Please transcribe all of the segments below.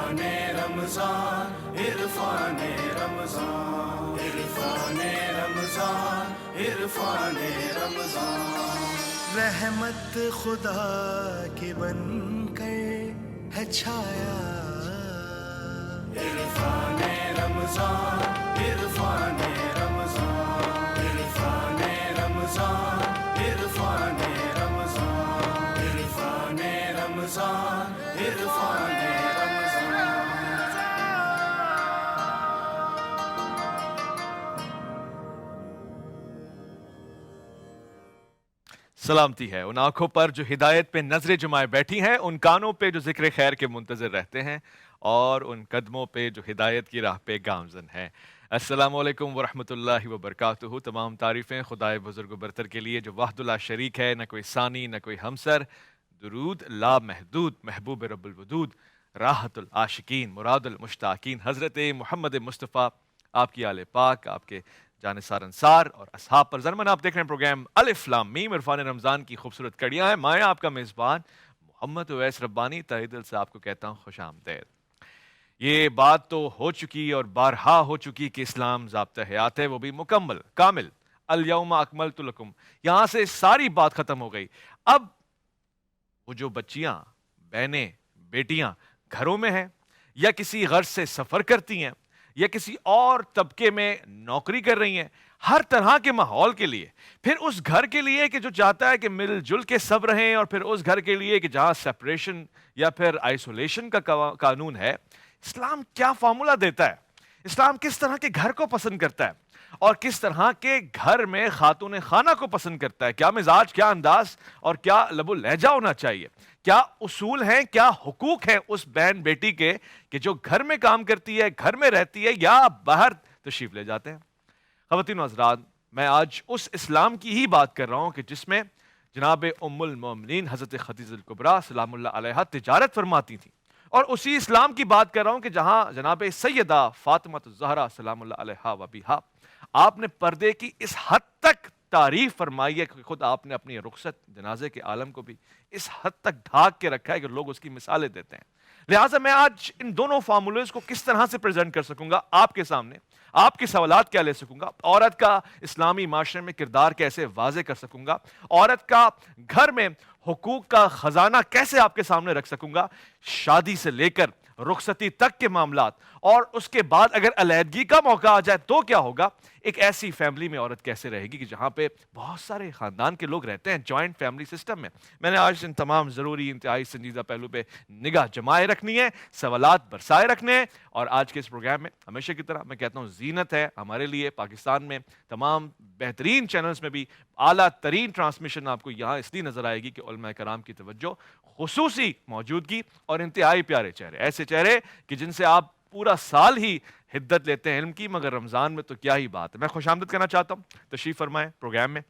رمضان عرفان رمضان عرفان رمضان عرفان رمضان رحمت خدا کے بن کر ہے چھایا عرفان رمضان عرفان رمضان عرفان رمضان عرفان رمضان عرفان رمضان عرفان سلامتی ہے ان آنکھوں پر جو ہدایت پہ نظریں جمائے بیٹھی ہیں، ان کانوں پہ جو ذکر خیر کے منتظر رہتے ہیں، اور ان قدموں پہ جو ہدایت کی راہ پہ گامزن ہیں۔ السلام علیکم ورحمۃ اللہ وبرکاتہ۔ تمام تعریفیں خدائے بزرگ و برتر کے لیے جو وحد لا شریک ہے، نہ کوئی ثانی نہ کوئی ہمسر۔ درود لا محدود محبوب رب الودود، راحت العاشقین مراد المشتاقین حضرت محمد مصطفیٰ، آپ کی آل پاک، آپ کے جانثار انصار اور اصحاب پر۔ زرمن آپ دیکھ رہے ہیں پروگرام الف لام میم عرفان رمضان کی خوبصورت کڑیاں ہیں۔ میں آپ کا میزبان محمد اویس ربانی تہہ دل سے آپ کو کہتا ہوں خوش آمدید۔ یہ بات تو ہو چکی اور بارہا ہو چکی کہ اسلام ضابطہ حیات ہے، وہ بھی مکمل کامل۔ الیوم اکملت لکم، یہاں سے ساری بات ختم ہو گئی۔ اب وہ جو بچیاں، بہنیں، بیٹیاں گھروں میں ہیں، یا کسی غرض سے سفر کرتی ہیں، یا کسی اور طبقے میں نوکری کر رہی ہیں، ہر طرح کے ماحول کے لیے، پھر اس گھر کے لیے کہ جو چاہتا ہے کہ مل جل کے سب رہیں، اور پھر اس گھر کے لیے کہ جہاں سیپریشن یا پھر آئسولیشن کا قانون ہے، اسلام کیا فارمولا دیتا ہے؟ اسلام کس طرح کے گھر کو پسند کرتا ہے، اور کس طرح کے گھر میں خاتون خانہ کو پسند کرتا ہے؟ کیا مزاج، کیا انداز اور کیا لب و لہجہ ہونا چاہیے؟ کیا اصول ہیں، کیا حقوق ہیں اس بہن بیٹی کے کہ جو گھر میں کام کرتی ہے، گھر میں رہتی ہے، یا باہر تشریف لے جاتے ہیں؟ خواتین و حضرات، میں آج اس اسلام کی ہی بات کر رہا ہوں کہ جس میں جناب ام المومنین حضرت خدیجہ الکبریٰ سلام اللہ علیہا تجارت فرماتی تھیں، اور اسی اسلام کی بات کر رہا ہوں کہ جہاں جناب سیدہ فاطمہ الزہرا سلام اللہ علیہا و بیہا، آپ نے پردے کی اس حد تک تعریف فرمائی ہے کہ خود آپ نے اپنی رخصت جنازے کے عالم کو بھی اس حد تک ڈھانک کے رکھا ہے کہ لوگ اس کی مثالیں دیتے ہیں۔ لہٰذا میں آج ان دونوں فارمولیز کو کس طرح سے پریزنٹ کر سکوں گا آپ کے سامنے، آپ کے سوالات کیا لے سکوں گا، عورت کا اسلامی معاشرے میں کردار کیسے واضح کر سکوں گا، عورت کا گھر میں حقوق کا خزانہ کیسے آپ کے سامنے رکھ سکوں گا، شادی سے لے کر رخصتی تک کے معاملات، اور اس کے بعد اگر علیحدگی کا موقع آ جائے تو کیا ہوگا، ایک ایسی فیملی میں عورت کیسے رہے گی کہ جہاں پہ بہت سارے خاندان کے لوگ رہتے ہیں، جوائنٹ فیملی سسٹم میں۔ میں نے آج ان تمام ضروری انتہائی سنجیدہ پہلو پہ نگاہ جمائے رکھنی ہے، سوالات برسائے رکھنے ہیں، اور آج کے اس پروگرام میں ہمیشہ کی طرح میں کہتا ہوں زینت ہے ہمارے لیے پاکستان میں تمام بہترین چینلز میں بھی اعلیٰ ترین ٹرانسمیشن آپ کو یہاں اس لیے نظر آئے گی کہ علماء کرام کی توجہ، خصوصی موجودگی، اور انتہائی پیارے چہرے، ایسے چہرے کہ جن سے آپ پورا سال ہی حدت لیتے ہیں علم کی، مگر رمضان میں تو کیا ہی بات ہے۔ میں خوش آمدید کرنا چاہتا ہوں، تشریف فرمائیں پروگرام میں۔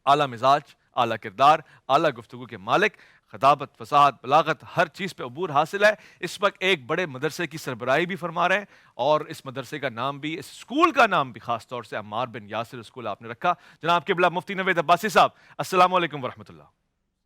اعلیٰ مزاج، اعلیٰ کردار، اعلیٰ گفتگو کے مالک، خطابت، فصاحت، بلاغت، ہر چیز پہ عبور حاصل ہے، اس وقت ایک بڑے مدرسے کی سربراہی بھی فرما رہے ہیں، اور اس مدرسے کا نام بھی، اس اسکول کا نام بھی خاص طور سے عمار بن یاسر اسکول آپ نے رکھا۔ جناب قبلہ مفتی نوید عباسی صاحب، السلام علیکم ورحمۃ اللہ۔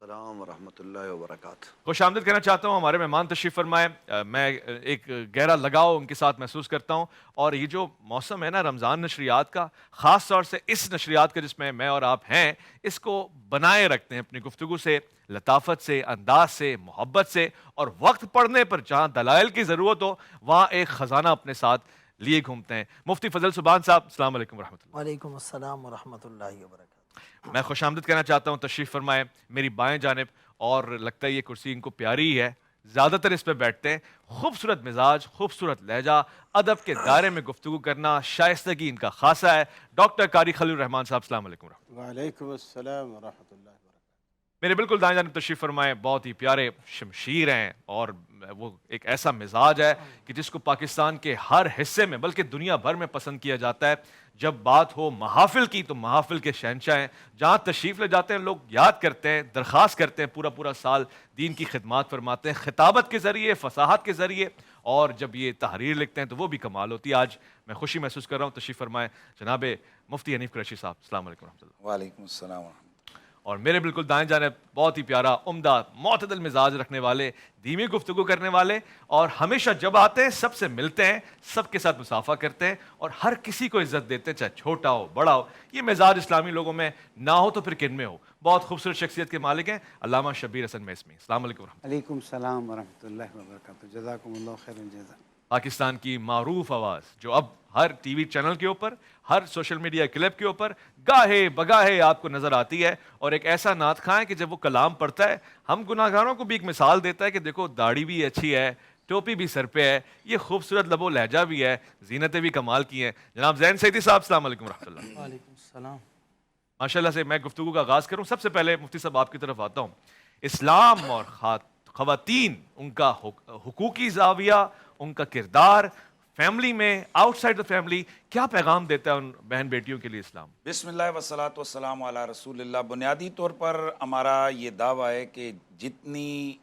السلام ورحمۃ اللہ وبرکاتہ۔ خوش آمدید کہنا چاہتا ہوں، ہمارے مہمان تشریف فرمائے۔ میں ایک گہرا لگاؤ ان کے ساتھ محسوس کرتا ہوں، اور یہ جو موسم ہے نا رمضان نشریات کا، خاص طور سے اس نشریات کا جس میں اور آپ ہیں، اس کو بنائے رکھتے ہیں اپنی گفتگو سے، لطافت سے، انداز سے، محبت سے، اور وقت پڑھنے پر جہاں دلائل کی ضرورت ہو وہاں ایک خزانہ اپنے ساتھ لیے گھومتے ہیں۔ مفتی فضل سبحان صاحب، السلام علیکم ورحمۃ اللہ۔ وعلیکم السلام ورحمۃ اللہ وبرکاتہ۔ میں خوش آمدید کہنا چاہتا ہوں، تشریف فرمائے میری بائیں جانب، اور لگتا ہے یہ کرسی ان کو پیاری ہی ہے، زیادہ تر اس پہ بیٹھتے ہیں۔ خوبصورت مزاج، خوبصورت لہجہ، ادب کے دائرے میں گفتگو کرنا، شائستگی ان کا خاصہ ہے۔ ڈاکٹر قاری خلیل الرحمان صاحب، السلام علیکم ورحمۃ اللہ۔ وعلیکم السلام ورحمۃ اللہ وبرکاتہ۔ میرے بالکل دائیں جانب تشریف فرمائے، بہت ہی پیارے شمشیر ہیں، اور وہ ایک ایسا مزاج ہے کہ جس کو پاکستان کے ہر حصے میں بلکہ دنیا بھر میں پسند کیا جاتا ہے۔ جب بات ہو محافل کی تو محافل کے شہنشاہ ہیں، جہاں تشریف لے جاتے ہیں لوگ یاد کرتے ہیں، درخواست کرتے ہیں، پورا سال دین کی خدمات فرماتے ہیں، خطابت کے ذریعے، فصاحت کے ذریعے، اور جب یہ تحریر لکھتے ہیں تو وہ بھی کمال ہوتی ہے۔ آج میں خوشی محسوس کر رہا ہوں، تشریف فرمائے جناب مفتی حنیف قریشی صاحب، السلام علیکم ورحمۃ اللہ۔ وعلیکم السلام ورحمۃ اللہ۔ اور میرے بالکل دائیں جانب بہت ہی پیارا عمدہ معتدل مزاج رکھنے والے، دھیمی گفتگو کرنے والے، اور ہمیشہ جب آتے ہیں سب سے ملتے ہیں، سب کے ساتھ مصافحہ کرتے ہیں اور ہر کسی کو عزت دیتے ہیں، چاہے چھوٹا ہو بڑا ہو۔ یہ مزاج اسلامی لوگوں میں نہ ہو تو پھر کن میں ہو؟ بہت خوبصورت شخصیت کے مالک ہیں علامہ شبیر حسن میسمی۔ السلام علیکم ورحمۃ علیکم السلام ورحمۃ اللہ وبرکاتہ، جزاکم اللہ خیر الجزا۔ پاکستان کی معروف آواز جو اب ہر ٹی وی چینل کے اوپر، ہر سوشل میڈیا کلپ کے اوپر گاہے بگاہے آپ کو نظر آتی ہے، اور ایک ایسا نعت خواں ہے کہ جب وہ کلام پڑھتا ہے ہم گناہگاروں کو بھی ایک مثال دیتا ہے کہ دیکھو داڑھی بھی اچھی ہے، ٹوپی بھی سر پہ ہے، یہ خوبصورت لب و لہجہ بھی ہے، زینتیں بھی کمال کی ہیں۔ جناب زین سیدی صاحب السلام علیکم ورحمۃ اللہ۔ وعلیکم السلام۔ ماشاءاللہ سے میں گفتگو کا آغاز کروں، سب سے پہلے مفتی صاحب آپ کی طرف آتا ہوں۔ اسلام اور خواتین، ان کا حقوقی زاویہ، ان کا کردار فیملی میں، آؤٹ سائڈ دا فیملی، کیا پیغام دیتا ہے ان بہن بیٹیوں کے لیے اسلام؟ بسم اللہ والصلاۃ والسلام علی رسول اللہ۔ بنیادی طور پر ہمارا یہ دعویٰ ہے کہ جتنی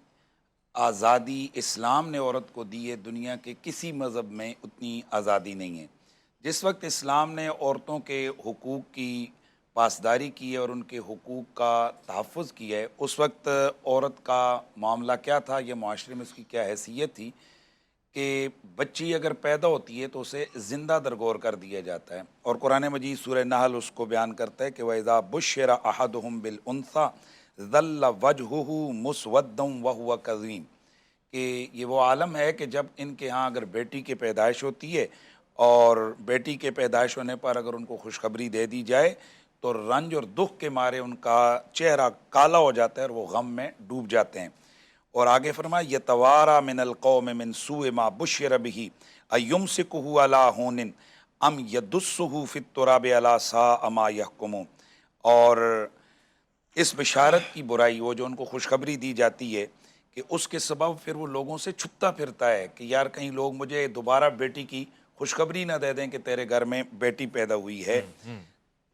آزادی اسلام نے عورت کو دی ہے، دنیا کے کسی مذہب میں اتنی آزادی نہیں ہے۔ جس وقت اسلام نے عورتوں کے حقوق کی پاسداری کی ہے اور ان کے حقوق کا تحفظ کیا ہے، اس وقت عورت کا معاملہ کیا تھا، یہ معاشرے میں اس کی کیا حیثیت تھی کہ بچی اگر پیدا ہوتی ہے تو اسے زندہ درگور کر دیا جاتا ہے، اور قرآن مجید سورہ نحل اس کو بیان کرتا ہے کہ وَإِذَا بُشِّرَ أَحَدُهُم بِالْأُنثىٰ ظَلَّ وَجْهُهُ مُسْوَدًّا وَهُوَ كَظِيمٌ، کہ یہ وہ عالم ہے کہ جب ان کے ہاں اگر بیٹی کی پیدائش ہوتی ہے اور بیٹی کے پیدائش ہونے پر اگر ان کو خوشخبری دے دی جائے تو رنج اور دکھ کے مارے ان کا چہرہ کالا ہو جاتا ہے اور وہ غم میں ڈوب جاتے ہیں۔ اور آگے فرمایا یتوارا من القوم من سوء ما بشر به ایمسکہ علی ہون ام یدسہ فی التراب علی ساء ما یحکمون، اور اس بشارت کی برائی، وہ جو ان کو خوشخبری دی جاتی ہے کہ اس کے سبب پھر وہ لوگوں سے چھپتا پھرتا ہے کہ یار کہیں لوگ مجھے دوبارہ بیٹی کی خوشخبری نہ دے دیں کہ تیرے گھر میں بیٹی پیدا ہوئی ہے۔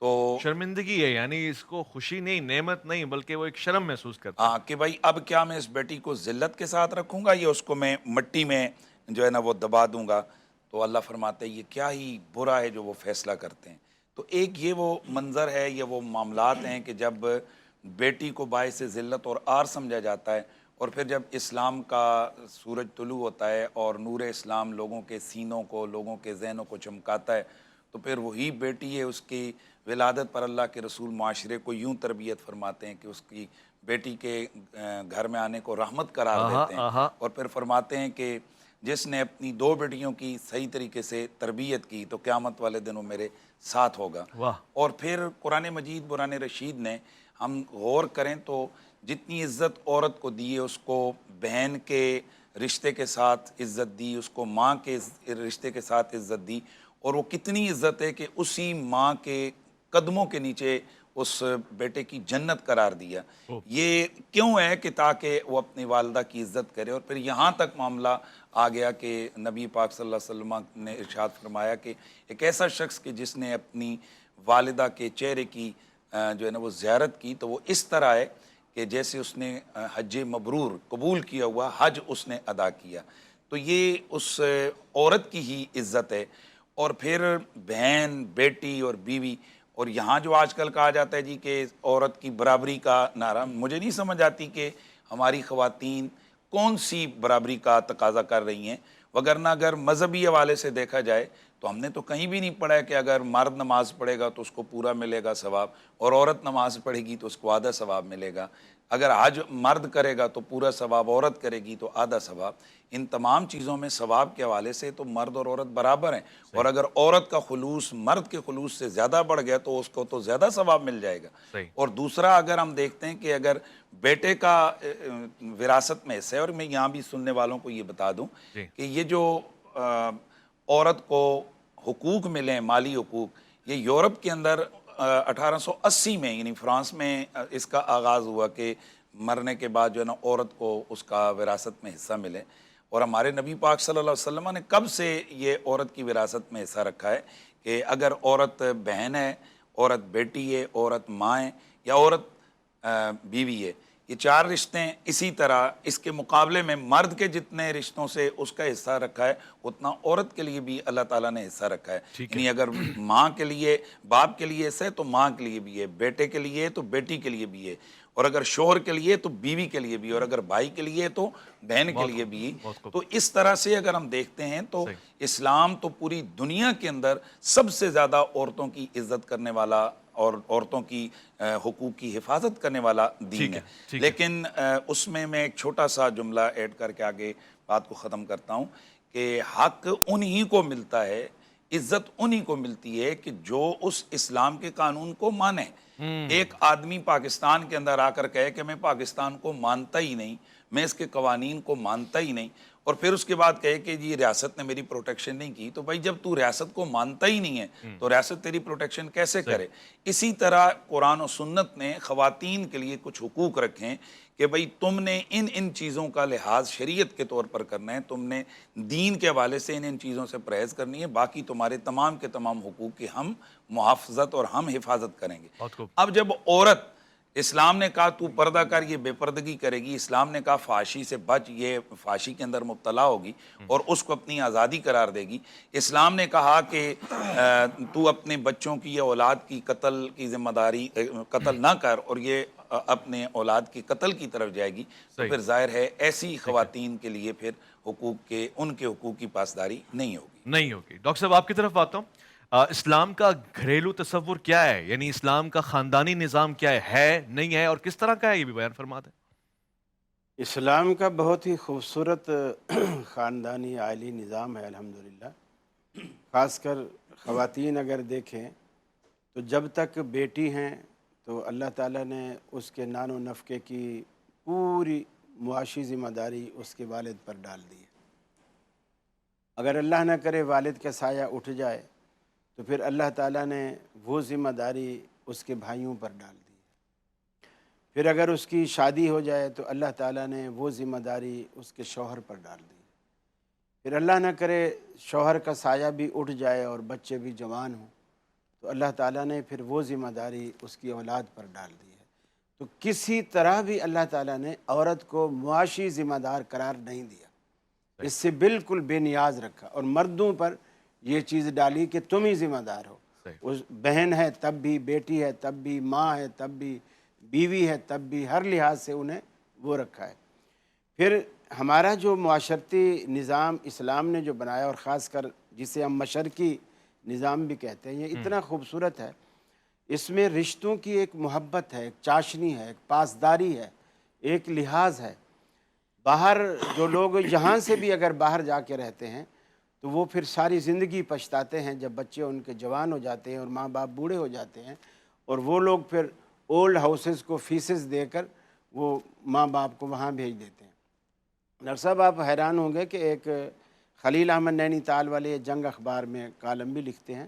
تو شرمندگی ہے، یعنی اس کو خوشی نہیں، نعمت نہیں، بلکہ وہ ایک شرم محسوس کرتا ہے۔ ہاں کہ بھائی اب کیا میں اس بیٹی کو ذلت کے ساتھ رکھوں گا یا اس کو میں مٹی میں جو ہے نا وہ دبا دوں گا؟ تو اللہ فرماتے ہیں یہ کیا ہی برا ہے جو وہ فیصلہ کرتے ہیں۔ تو ایک یہ وہ منظر ہے، یہ وہ معاملات ہیں کہ جب بیٹی کو باعث ذلت اور عار سمجھا جاتا ہے، اور پھر جب اسلام کا سورج طلوع ہوتا ہے اور نور اسلام لوگوں کے سینوں کو، لوگوں کے ذہنوں کو چمکاتا ہے، تو پھر وہی بیٹی ہے، اس کی ولادت پر اللہ کے رسول معاشرے کو یوں تربیت فرماتے ہیں کہ اس کی بیٹی کے گھر میں آنے کو رحمت قرار دیتے ہیں، اور پھر فرماتے ہیں کہ جس نے اپنی 2 بیٹیوں کی صحیح طریقے سے تربیت کی تو قیامت والے دن وہ میرے ساتھ ہوگا۔ اور پھر قرآن مجید قرآن رشید نے ہم غور کریں تو جتنی عزت عورت کو دی ہے، اس کو بہن کے رشتے کے ساتھ عزت دی، اس کو ماں کے رشتے کے ساتھ عزت دی، اور وہ کتنی عزت ہے کہ اسی ماں کے قدموں کے نیچے اس بیٹے کی جنت قرار دیا۔ یہ کیوں ہے کہ تاکہ وہ اپنی والدہ کی عزت کرے، اور پھر یہاں تک معاملہ آ گیا کہ نبی پاک صلی اللہ علیہ وسلم نے ارشاد فرمایا کہ ایک ایسا شخص کہ جس نے اپنی والدہ کے چہرے کی جو ہے نا وہ زیارت کی تو وہ اس طرح ہے کہ جیسے اس نے حج مبرور قبول کیا ہوا حج اس نے ادا کیا۔ تو یہ اس عورت کی ہی عزت ہے۔ اور پھر بہن، بیٹی اور بیوی، اور یہاں جو آج کل کہا جاتا ہے جی کہ عورت کی برابری کا نعرہ، مجھے نہیں سمجھ آتی کہ ہماری خواتین کون سی برابری کا تقاضا کر رہی ہیں، وگرنہ اگر مذہبی حوالے سے دیکھا جائے تو ہم نے تو کہیں بھی نہیں پڑھا ہے کہ اگر مرد نماز پڑھے گا تو اس کو پورا ملے گا ثواب، اور عورت نماز پڑھے گی تو اس کو آدھا ثواب ملے گا۔ اگر حج مرد کرے گا تو پورا ثواب، عورت کرے گی تو آدھا ثواب۔ ان تمام چیزوں میں ثواب کے حوالے سے تو مرد اور عورت برابر ہیں، اور اگر عورت کا خلوص مرد کے خلوص سے زیادہ بڑھ گیا تو اس کو تو زیادہ ثواب مل جائے گا۔ اور دوسرا اگر ہم دیکھتے ہیں کہ اگر بیٹے کا وراثت میں حصہ ہے، اور میں یہاں بھی سننے والوں کو یہ بتا دوں کہ یہ جو عورت کو حقوق ملے، مالی حقوق، یہ یورپ کے اندر 1880 میں یعنی فرانس میں اس کا آغاز ہوا کہ مرنے کے بعد جو ہے نا عورت کو اس کا وراثت میں حصہ ملے۔ اور ہمارے نبی پاک صلی اللہ علیہ وسلم نے کب سے یہ عورت کی وراثت میں حصہ رکھا ہے کہ اگر عورت بہن ہے، عورت بیٹی ہے، عورت ماں ہے، یا عورت بیوی ہے، یہ 4 رشتے ہیں. اسی طرح اس کے مقابلے میں مرد کے جتنے رشتوں سے اس کا حصہ رکھا ہے اتنا عورت کے لیے بھی اللہ تعالیٰ نے حصہ رکھا ہے. یعنی اگر ماں کے لیے باپ کے لیے حصہ ہے تو ماں کے لیے بھی ہے, بیٹے کے لیے تو بیٹی کے لیے بھی ہے, اور اگر شوہر کے لیے تو بیوی کے لیے بھی, اور اگر بھائی کے لیے تو بہن کے لیے بھی. تو اس طرح سے اگر ہم دیکھتے ہیں تو اسلام تو پوری دنیا کے اندر سب سے زیادہ عورتوں کی عزت کرنے والا اور عورتوں کی حقوق کی حفاظت کرنے والا دین ہے. لیکن اس میں ایک چھوٹا سا جملہ ایڈ کر کے آگے بات کو ختم کرتا ہوں کہ حق انہی کو ملتا ہے, عزت انہی کو ملتی ہے کہ جو اس اسلام کے قانون کو مانے. ایک آدمی پاکستان کے اندر آ کر کہے کہ میں پاکستان کو مانتا ہی نہیں, میں اس کے قوانین کو مانتا ہی نہیں, اور پھر اس کے بعد کہے کہ جی ریاست نے میری پروٹیکشن نہیں کی, تو بھائی جب تو ریاست کو مانتا ہی نہیں ہے تو ریاست تیری پروٹیکشن کیسے کرے؟ اسی طرح قرآن و سنت نے خواتین کے لیے کچھ حقوق رکھے ہیں کہ بھئی تم نے ان چیزوں کا لحاظ شریعت کے طور پر کرنا ہے, تم نے دین کے حوالے سے ان چیزوں سے پرہیز کرنی ہے, باقی تمہارے تمام کے تمام حقوق کی ہم محافظت اور ہم حفاظت کریں گے. اب جب عورت, اسلام نے کہا تو پردہ کر, یہ بے پردگی کرے گی, اسلام نے کہا فحاشی سے بچ, یہ فحاشی کے اندر مبتلا ہوگی اور اس کو اپنی آزادی قرار دے گی. اسلام نے کہا کہ تو اپنے بچوں کی یا اولاد کی قتل کی ذمہ داری قتل نہ کر, اور یہ اپنے اولاد کی قتل کی طرف جائے گی, تو پھر ظاہر ہے ایسی خواتین کے لیے پھر حقوق کے, ان کے حقوق کی پاسداری نہیں ہوگی. ڈاکٹر صاحب آپ کی طرف آتا ہوں. اسلام کا گھریلو تصور کیا ہے, یعنی اسلام کا خاندانی نظام کیا ہے نہیں ہے, اور کس طرح کا ہے, یہ بھی بیان فرما دیں. اسلام کا بہت ہی خوبصورت خاندانی عائلی نظام ہے الحمدللہ. خاص کر خواتین اگر دیکھیں تو جب تک بیٹی ہیں تو اللہ تعالیٰ نے اس کے نان و نفقے کی پوری معاشی ذمہ داری اس کے والد پر ڈال دی ہے. اگر اللہ نہ کرے والد کا سایہ اٹھ جائے تو پھر اللہ تعالیٰ نے وہ ذمہ داری اس کے بھائیوں پر ڈال دی ہے. پھر اگر اس کی شادی ہو جائے تو اللہ تعالیٰ نے وہ ذمہ داری اس کے شوہر پر ڈال دی. پھر اللہ نہ کرے شوہر کا سایہ بھی اٹھ جائے اور بچے بھی جوان ہوں تو اللہ تعالیٰ نے پھر وہ ذمہ داری اس کی اولاد پر ڈال دی ہے. تو کسی طرح بھی اللہ تعالیٰ نے عورت کو معاشی ذمہ دار قرار نہیں دیا, اس سے بالکل بے نیاز رکھا, اور مردوں پر یہ چیز ڈالی کہ تم ہی ذمہ دار ہو. اس بہن ہے تب بھی, بیٹی ہے تب بھی, ماں ہے تب بھی, بیوی ہے تب بھی, ہر لحاظ سے انہیں وہ رکھا ہے. پھر ہمارا جو معاشرتی نظام اسلام نے جو بنایا, اور خاص کر جسے ہم مشرقی نظام بھی کہتے ہیں, یہ اتنا خوبصورت ہے. اس میں رشتوں کی ایک محبت ہے, ایک چاشنی ہے, ایک پاسداری ہے, ایک لحاظ ہے. باہر جو لوگ یہاں سے بھی اگر باہر جا کے رہتے ہیں تو وہ پھر ساری زندگی پچھتاتے ہیں جب بچے ان کے جوان ہو جاتے ہیں اور ماں باپ بوڑھے ہو جاتے ہیں, اور وہ لوگ پھر اولڈ ہاؤسز کو فیسز دے کر وہ ماں باپ کو وہاں بھیج دیتے ہیں. ڈاکٹر صاحب آپ حیران ہوں گے کہ ایک خلیل احمد نینی تال والے جنگ اخبار میں کالم بھی لکھتے ہیں.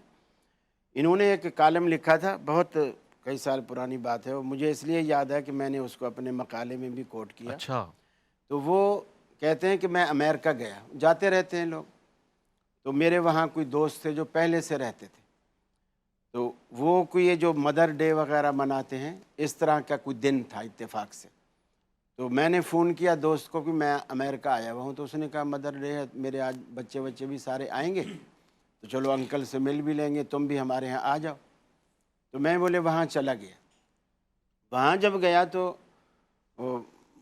انہوں نے ایک کالم لکھا تھا, بہت کئی سال پرانی بات ہے, اور مجھے اس لیے یاد ہے کہ میں نے اس کو اپنے مقالے میں بھی کوٹ کیا. اچھا. تو وہ کہتے ہیں کہ میں امریکہ گیا, جاتے رہتے ہیں لوگ, تو میرے وہاں کوئی دوست تھے جو پہلے سے رہتے تھے, تو وہ کوئی یہ جو مدر ڈے وغیرہ مناتے ہیں اس طرح کا کوئی دن تھا اتفاق سے. تو میں نے فون کیا دوست کو کہ میں امریکہ آیا ہوا ہوں, تو اس نے کہا مدر ڈے ہے, میرے آج بچے بھی سارے آئیں گے, تو چلو انکل سے مل بھی لیں گے, تم بھی ہمارے ہاں آ جاؤ. تو میں بولے وہاں چلا گیا. وہاں جب گیا تو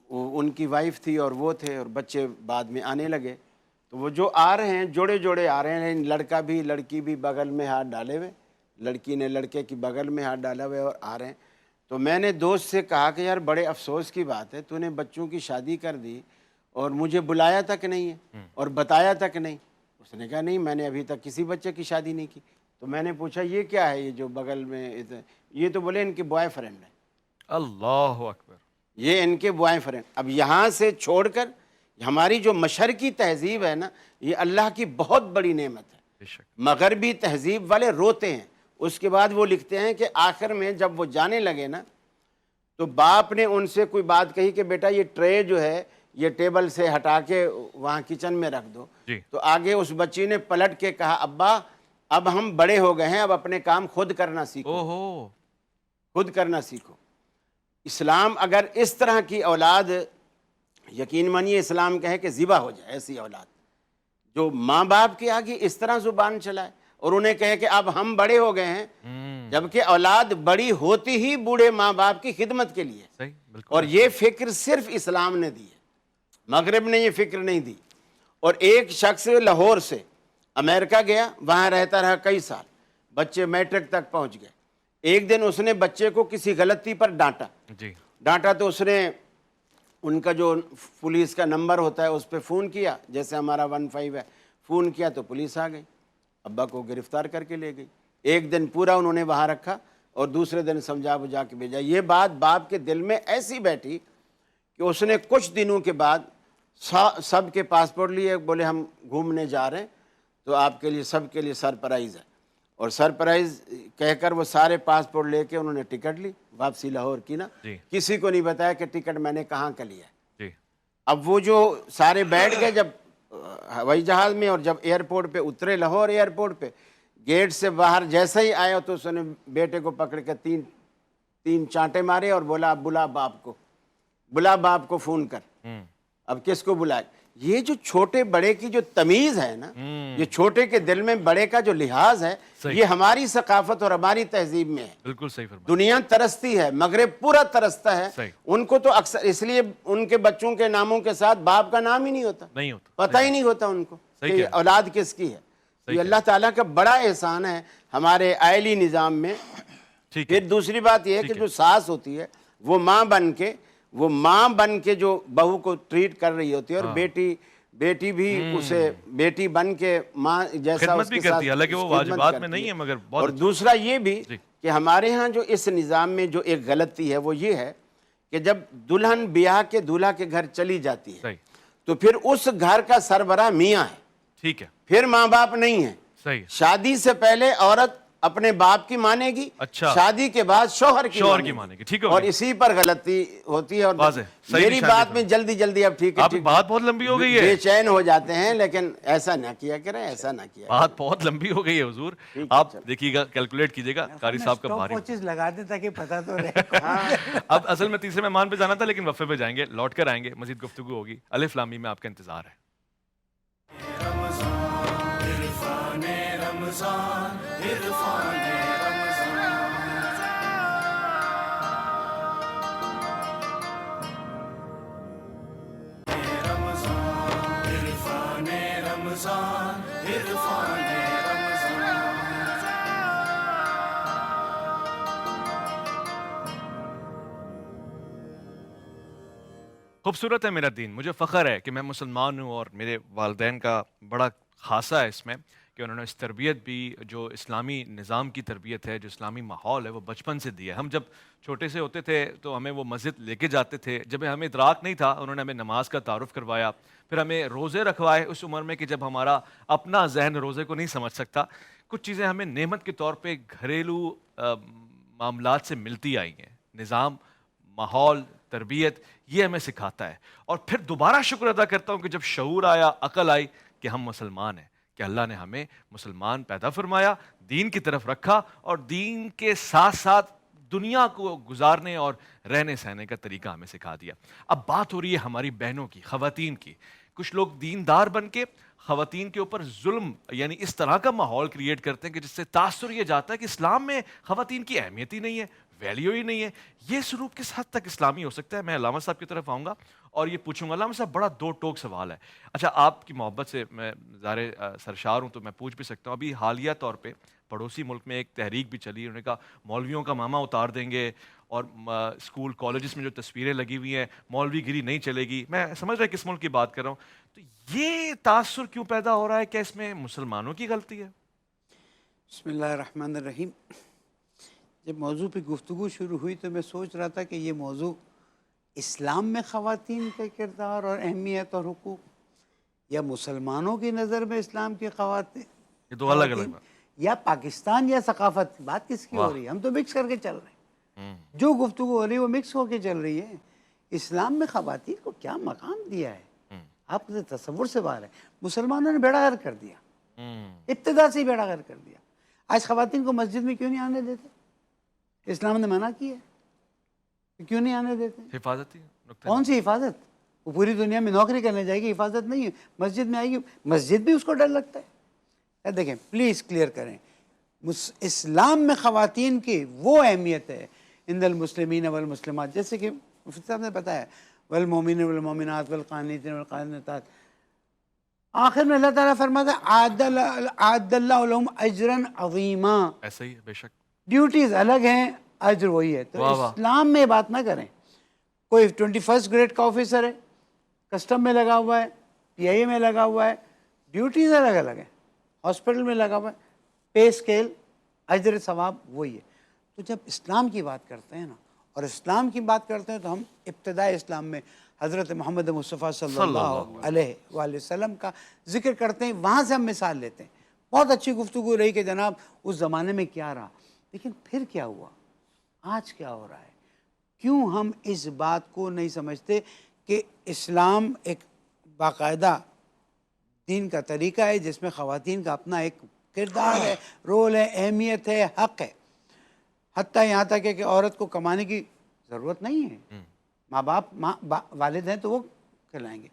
ان کی وائف تھی اور وہ تھے, اور بچے بعد میں آنے لگے. تو وہ جو آ رہے ہیں جوڑے جوڑے آ رہے ہیں, لڑکا بھی لڑکی بھی بغل میں ہاتھ ڈالے ہوئے, لڑکی نے لڑکے کی بغل میں ہاتھ ڈالا ہوئے اور آ رہے ہیں. تو میں نے دوست سے کہا کہ یار بڑے افسوس کی بات ہے, تو نے بچوں کی شادی کر دی اور مجھے بلایا تک نہیں ہے اور بتایا تک نہیں. اس نے کہا نہیں, میں نے ابھی تک کسی بچے کی شادی نہیں کی. تو میں نے پوچھا یہ کیا ہے یہ جو بغل میں, یہ تو بولے ان کے بوائے فرینڈ ہیں. اللہ اکبر. یہ ان کے بوائے فرینڈ. اب یہاں سے چھوڑ کر ہماری جو مشرقی تہذیب ہے نا, یہ اللہ کی بہت بڑی نعمت ہے. مغربی تہذیب والے روتے ہیں. اس کے بعد وہ لکھتے ہیں کہ آخر میں جب وہ جانے لگے نا, تو باپ نے ان سے کوئی بات کہی کہ بیٹا یہ ٹرے جو ہے یہ ٹیبل سے ہٹا کے وہاں کچن میں رکھ دو. تو آگے اس بچی نے پلٹ کے کہا ابا اب ہم بڑے ہو گئے ہیں, اب اپنے کام خود کرنا سیکھو, خود کرنا سیکھو. اسلام اگر اس طرح کی اولاد، یقین مانیے اسلام کہے کہ ذبح ہو جائے، ایسی اولاد جو ماں باپ کے آگے اس طرح زبان چلائے اور انہیں کہے کہ اب ہم بڑے ہو گئے ہیں، جبکہ اولاد بڑی ہوتی ہی بوڑھے ماں باپ کی خدمت کے لیے، صحیح، بالکل. اور یہ فکر صرف اسلام نے دی ہے، مغرب نے یہ فکر نہیں دی. اور ایک شخص لاہور سے امریکہ گیا، وہاں رہتا رہا کئی سال، بچے میٹرک تک پہنچ گئے. ایک دن اس نے بچے کو کسی غلطی پر ڈانٹا تو اس نے ان کا جو پولیس کا نمبر ہوتا ہے اس پہ فون کیا، جیسے ہمارا 15 ہے، فون کیا تو پولیس آ گئی، ابا کو گرفتار کر کے لے گئی. ایک دن پورا انہوں نے وہاں رکھا اور دوسرے دن سمجھا بجھا کے بھیجا. یہ بات باپ کے دل میں ایسی بیٹھی کہ اس نے کچھ دنوں کے بعد سب کے پاسپورٹ لیے، بولے ہم گھومنے جا رہے ہیں تو آپ کے لیے سب کے لیے سرپرائز ہے. اور سرپرائز کہہ کر وہ سارے پاسپورٹ لے کے انہوں نے ٹکٹ لی واپسی لاہور کی نا. کسی کو نہیں بتایا کہ ٹکٹ میں نے کہاں کا لیا ہے. اب وہ جو سارے بیٹھ گئے جب ہوائی جہاز میں، اور جب ایئرپورٹ پہ اترے، لاہور ایئرپورٹ پہ گیٹ سے باہر جیسے ہی آیا تو اس نے بیٹے کو پکڑ کے تین چانٹے مارے اور بولا اب بلا باپ کو فون کر. اب کس کو بلائے؟ یہ جو چھوٹے بڑے کی جو تمیز ہے نا، یہ چھوٹے کے دل میں بڑے کا جو لحاظ ہے، یہ ہماری ثقافت اور ہماری تہذیب میں ہے. بالکل صحیح فرمایا. دنیا ترستی ہے، مغرب پورا ترستا ہے. صحیح. ان کو تو اکثر اس لیے ان کے بچوں کے ناموں کے ساتھ باپ کا نام ہی نہیں ہوتا، پتہ ہی نہیں ہوتا ان کو کہ اولاد کس کی ہے. یہ اللہ تعالیٰ کا بڑا احسان ہے ہمارے آئلی نظام میں. پھر دوسری بات یہ ہے کہ جو ساس ہوتی ہے وہ ماں بن کے جو بہو کو ٹریٹ کر رہی ہوتی ہے، اور بیٹی بھی اسے بیٹی بن کے ماں جیسا اس کے ساتھ حالانکہ وہ واجبات میں نہیں ہے، مگر اور دوسرا یہ بھی کہ ہمارے ہاں جو اس نظام میں جو ایک غلطی ہے وہ یہ ہے کہ جب دلہن بیاہ کے دولہا کے گھر چلی جاتی ہے تو پھر اس گھر کا سربراہ میاں ہے، ٹھیک ہے، پھر ماں باپ نہیں ہے. شادی سے پہلے عورت اپنے باپ کی مانے گی، شادی کے بعد شوہر کی مانے گی. اور اسی پر غلطی ہوتی ہے. اور میری بات میں جلدی اب ٹھیک ہے، بات بہت لمبی ہو گئی ہے، بے چین ہو جاتے ہیں، لیکن ایسا نہ کیا کریں، ایسا نہ کیا. بات بہت لمبی ہو گئی ہے حضور. آپ دیکھیے گا، کیلکولیٹ کیجئے گا، قاری صاحب کا بھاری چیز لگا دیں تاکہ پتہ تو رہے. اب اصل میں تیسرے مہمان پہ جانا تھا، لیکن وقفے پہ جائیں گے، لوٹ کر آئیں گے، مزید گفتگو ہوگی. الف لام میم میں آپ کا انتظار ہے. خوبصورت ہے میرا دین. مجھے فخر ہے کہ میں مسلمان ہوں، اور میرے والدین کا بڑا خاصہ ہے اس میں کہ انہوں نے اس تربیت بھی، جو اسلامی نظام کی تربیت ہے، جو اسلامی ماحول ہے، وہ بچپن سے دیا ہے. ہم جب چھوٹے سے ہوتے تھے تو ہمیں وہ مسجد لے کے جاتے تھے، جب ہمیں ادراک نہیں تھا انہوں نے ہمیں نماز کا تعارف کروایا، پھر ہمیں روزے رکھوائے اس عمر میں کہ جب ہمارا اپنا ذہن روزے کو نہیں سمجھ سکتا. کچھ چیزیں ہمیں نعمت کے طور پہ گھریلو معاملات سے ملتی آئی ہیں. نظام، ماحول، تربیت، یہ ہمیں سکھاتا ہے. اور پھر دوبارہ شکر ادا کرتا ہوں کہ جب شعور آیا، عقل آئی کہ ہم مسلمان ہیں، کہ اللہ نے ہمیں مسلمان پیدا فرمایا، دین کی طرف رکھا، اور دین کے ساتھ ساتھ دنیا کو گزارنے اور رہنے سہنے کا طریقہ ہمیں سکھا دیا. اب بات ہو رہی ہے ہماری بہنوں کی، خواتین کی. کچھ لوگ دیندار بن کے خواتین کے اوپر ظلم، یعنی اس طرح کا ماحول کریٹ کرتے ہیں کہ جس سے تاثر یہ جاتا ہے کہ اسلام میں خواتین کی اہمیت ہی نہیں ہے، ویلیو ہی نہیں ہے. یہ سلوک کس حد تک اسلامی ہو سکتا ہے؟ میں علامہ صاحب کی طرف آؤں گا اور یہ پوچھوں گا. علامہ صاحب، بڑا دو ٹوک سوال ہے. اچھا، آپ کی محبت سے میں ظاہر سرشار ہوں تو میں پوچھ بھی سکتا ہوں. ابھی حالیہ طور پہ پڑوسی ملک میں ایک تحریک بھی چلی، انہوں نے کہا مولویوں کا ماما اتار دیں گے، اور اسکول کالجز میں جو تصویریں لگی ہوئی ہیں مولوی گیری نہیں چلے گی. میں سمجھ رہا کس ملک کی بات کر رہا ہوں. تو یہ تاثر کیوں پیدا ہو رہا ہے؟ کیا اس میں مسلمانوں کی غلطی ہے؟ بسم اللہ الرحمن الرحیم. جب موضوع پہ گفتگو شروع ہوئی تو میں سوچ رہا تھا کہ یہ موضوع اسلام میں خواتین کا کردار اور اہمیت اور حقوق، یا مسلمانوں کی نظر میں اسلام کی خواتین، یہ دو الگ الگ بات، یا پاکستان یا ثقافت. بات کس کی ہو رہی ہے؟ ہم تو مکس کر کے چل رہے ہیں. جو گفتگو ہو رہی ہے وہ مکس ہو کے چل رہی ہے. اسلام میں خواتین کو کیا مقام دیا ہے آپ کے تصور سے باہر ہے. مسلمانوں نے بیڑا غرق کر دیا، ابتدا سے ہی بیڑا غرق کر دیا. آج خواتین کو مسجد میں کیوں نہیں آنے دیتے؟ اسلام نے منع کیا ہے. کیوں نہیں آنے دیتے؟ حفاظتی نقطہ کون سی حفاظت؟ وہ پوری دنیا میں نوکری کرنے جائے گی، حفاظت نہیں ہے. مسجد میں آئے گی، مسجد بھی اس کو ڈر لگتا ہے. دیکھیں پلیز کلیئر کریں، اسلام میں خواتین کی وہ اہمیت ہے ان المسلمین والمسلمات، جیسے کہ مفتی صاحب نے بتایا والمومنین والمومنات والقانتین والقانتات. آخر میں اللہ تعالیٰ فرماتا ہے اعد اللہ لہم اجرا عظیما. ایسا ہی ہے بے شک. ڈیوٹیز الگ ہیں، اجر وہی ہے. تو واہ واہ. اسلام میں بات نہ کریں. کوئی 21 گریڈ کا آفیسر ہے، کسٹم میں لگا ہوا ہے، پی آئی اے میں لگا ہوا ہے، ڈیوٹیز الگ الگ ہیں. ہاسپٹل میں لگا ہوا ہے، پے اسکیل اجر ثواب وہی ہے. تو جب اسلام کی بات کرتے ہیں نا، اور اسلام کی بات کرتے ہیں، تو ہم ابتدائی اسلام میں حضرت محمد مصطفیٰ صلی اللہ علیہ وآلہ وسلم کا ذکر کرتے ہیں. وہاں سے ہم مثال لیتے ہیں. بہت اچھی گفتگو رہی کہ جناب اس زمانے میں کیا رہا، لیکن پھر کیا ہوا، آج کیا ہو رہا ہے. کیوں ہم اس بات کو نہیں سمجھتے کہ اسلام ایک باقاعدہ دین کا طریقہ ہے جس میں خواتین کا اپنا ایک کردار ہے، رول ہے، اہمیت ہے، حق ہے. حتیٰ یہاں تک ہے کہ عورت کو کمانے کی ضرورت نہیں ہے. ماں باپ والد ہیں تو وہ کھلائیں گے.